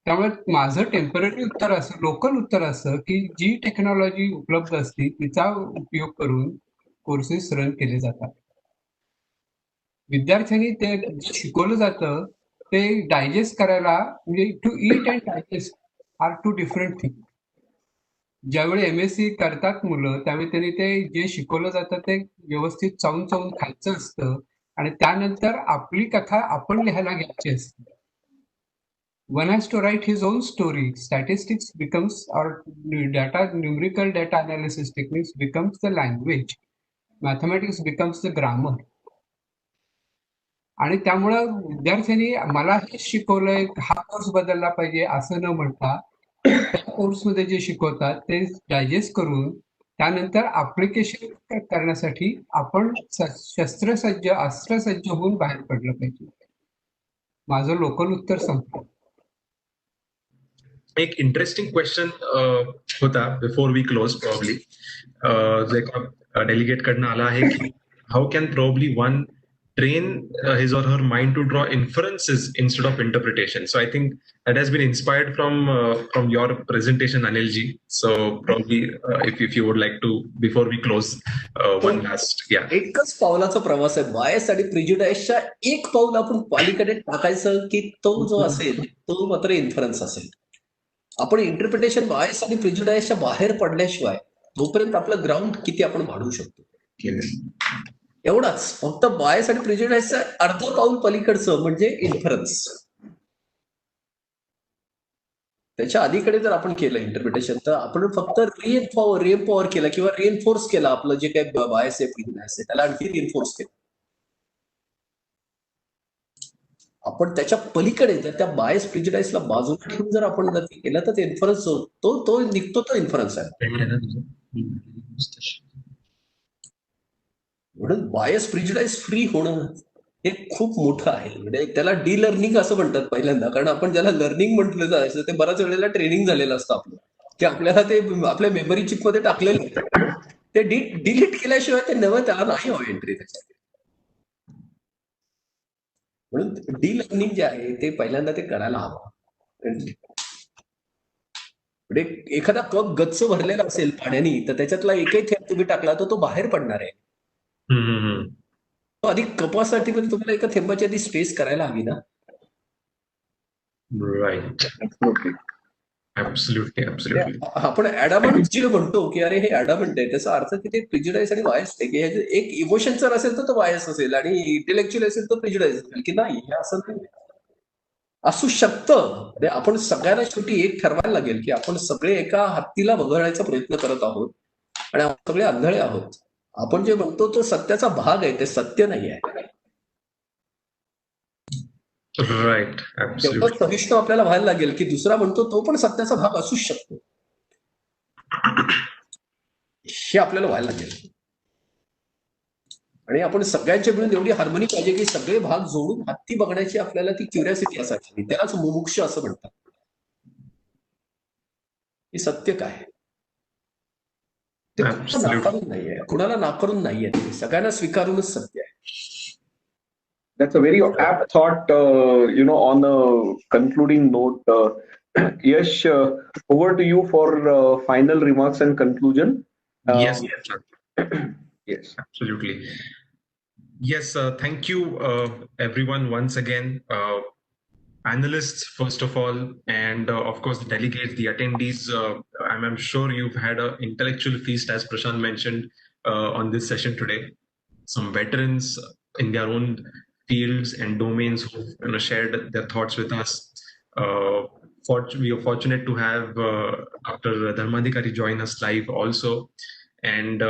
त्यामुळे माझं टेम्पररी उत्तर असं, लोकल उत्तर असं, की जी टेक्नॉलॉजी उपलब्ध असते तिचा उपयोग करून कोर्सेस रन केले जातात. विद्यार्थ्यांनी ते जे शिकवलं जातं ते डायजेस्ट करायला, म्हणजे to eat and digest are two different thing. ज्यावेळी MSc करतात मुलं त्यावेळी त्यांनी ते जे शिकवलं जातं ते व्यवस्थित चावून चावून खायचं असतं आणि त्यानंतर आपली कथा आपण लिहायला घ्यायची असते. One has to write his own story. Statistics becomes, or numerical data analysis techniques becomes the language. Mathematics becomes the grammar. आणि त्यामुळं विद्यार्थ्यांनी मला हे शिकवलंय, हा कोर्स बदलला पाहिजे असं न म्हणता त्या कोर्समध्ये जे शिकवतात ते डायजेस्ट करून त्यानंतर ऍप्लिकेशन करण्यासाठी आपण शस्त्रसज्ज, अस्त्रसज्ज होऊन बाहेर पडलं पाहिजे. माझं लोकल उत्तर संपलं. एक इंटरेस्टिंग क्वेश्चन होता बिफोर वी क्लोज प्रॉब्ली, जो एका डेलिगेट कडनं आला आहे की how can probably one train his or her mind to draw inferences instead of interpretation. So I think that has been inspired from your presentation, Anilji. So probably if you would like to, before we close, one last, yeah. एकच पावलाचा प्रवास आहे. Bias आणि प्रिज्युडाइसच्या एक पाऊल आपण पलीकडे टाकायचं की तो जो असेल तो मात्र इन्फरन्स असेल. आपण इंटरप्रिटेशन बायस आणि प्रिज्युडाइसच्या बाहेर पडल्याशिवाय तोपर्यंत आपलं ग्राउंड किती आपण वाढवू शकतो. एवढाच, फक्त बायस आणि प्रिज्युडाइसचं अर्ध पाऊल पलीकडचं म्हणजे इन्फरन्स. त्याच्या अलीकडे जर आपण केलं इंटरप्रिटेशन तर आपण फक्त रिएम्पॉवर केलं किंवा रिएन्फोर्स केलं आपलं जे काही बायस आहे, प्रिज्युडाइस आहे, त्याला आणखी रिएन्फोर्स केलं. आपण त्याच्या पलीकडे जर त्या बायस प्रिज्युडाइसला बाजूला ठेवून जर आपण जर केलं तर ते इन्फरन्स तो निघतो, तो इन्फरन्स आहे. म्हणून बायस प्रिज्युडाइस फ्री होणं हे खूप मोठं आहे. म्हणजे त्याला डी लर्निंग असं म्हणतात पहिल्यांदा, कारण आपण ज्याला लर्निंग म्हटलं जायचं ते बऱ्याच वेळेला ट्रेनिंग झालेलं असतं आपलं, की आपल्याला ते आपल्या मेमरी चिप मध्ये टाकलेलं ते डिलीट केल्याशिवाय ते नवं त्याला नाही हवं एंट्री त्याच्यात. म्हणून डी लर्निंग जे आहे ते पहिल्यांदा ते करायला हवं. म्हणजे एखादा कप गच्च भरलेला असेल पाण्याने तर त्याच्यातला एकही थेंब तुम्ही टाकला तर तो बाहेर पडणार आहे. आधी कपासाठी पण तुम्हाला एका थेंबाची आधी स्पेस करायला हवी ना. Right, absolutely. आपण ऍडामंट जे म्हणतो की अरे हे ऍडामंट आहे, त्याचा अर्थ की ते प्रिज्युडाइस आणि बायस आहे, की एक इमोशन जर असेल तर तो बायस असेल आणि इंटेलेक्च्युअल असेल तर प्रिज्युडाइस असेल, की नाही हे असं नाही असू शकतं. आपण सगळ्यांना शेवटी एक ठरवायला लागेल की आपण सगळे एका हत्तीला वगळायचा प्रयत्न करत आहोत आणि आपण सगळे आंधळे आहोत. आपण जे म्हणतो तो सत्याचा भाग आहे, ते सत्य नाही आहे. Right, तेवढं absolutely. सहिष्णू आपल्याला व्हायला लागेल की दुसरा म्हणतो तो पण सत्याचा भाग असूच शकतो, हे आपल्याला व्हायला लागेल. आणि आपण सगळ्यांच्या मिळून एवढी हार्मोनी पाहिजे की सगळे भाग जोडून हत्ती बघण्याची आपल्याला ती क्युरियोसिटी असायची. त्यालाच मुमुक्ष असं म्हणतात. हे सत्य काय ते कुणाला नाकारून नाहीये, कुणाला नाकारून नाहीये, ते सगळ्यांना स्वीकारूनच सत्य आहे. That's a very apt thought, on a concluding note. Yash, over to you for final remarks and conclusion. Yes, yes, Yes. absolutely. Yes, thank you, everyone, once again. Panelists, first of all, and of course, the delegates, the attendees. I'm sure you've had an intellectual feast, as Prashant mentioned, on this session today. Some veterans in their own fields and domains who shared their thoughts with us. We are fortunate to have Dr. Dharmadhikari join us live also, and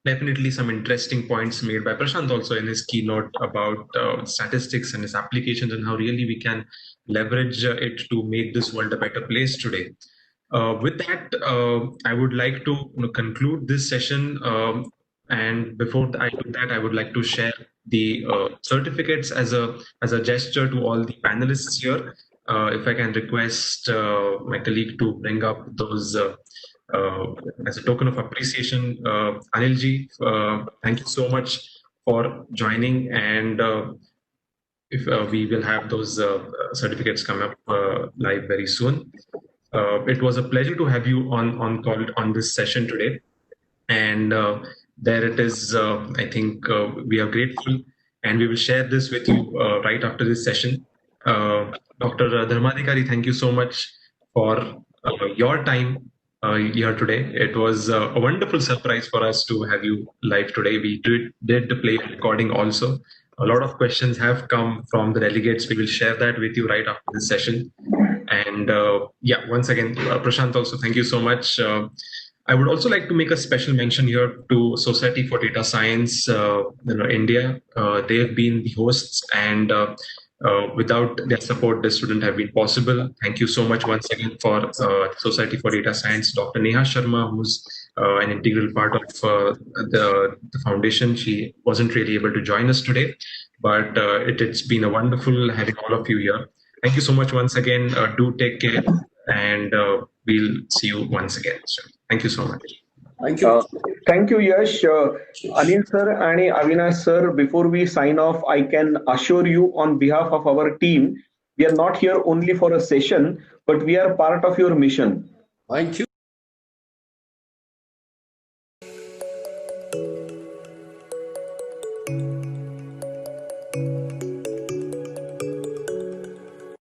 definitely some interesting points made by Prashant also in his keynote about statistics and its applications and how really we can leverage it to make this world a better place today. With that, I would like to conclude this session. And before I do that, I would like to share the certificates as a gesture to all the panelists here. If I can request my colleague to bring up those as a token of appreciation. Anilji, thank you so much for joining, and if we will have those certificates come up live very soon. It was a pleasure to have you on call on this session today, and there it is. I think we are grateful, and we will share this with you right after this session. Dr. Dharmadhikari, thank you so much for your time here today. It was a wonderful surprise for us to have you live today. We did play a recording also. A lot of questions have come from the delegates. We will share that with you right after this session. And yeah, once again, Prashant, also thank you so much. I would also like to make a special mention here to Society for Data Science India. They have been the hosts, and without their support, this wouldn't have been possible. Thank you so much once again for Society for Data Science, Dr. Neha Sharma, who's an integral part of the foundation. She wasn't really able to join us today, but it's been a wonderful having all of you here. Thank you so much once again. Do take care, and we'll see you once again. So, thank you so much. Thank you, Yash. Anil sir and Avinash sir, before we sign off, I can assure you on behalf of our team, we are not here only for a session, but we are part of your mission. Thank you.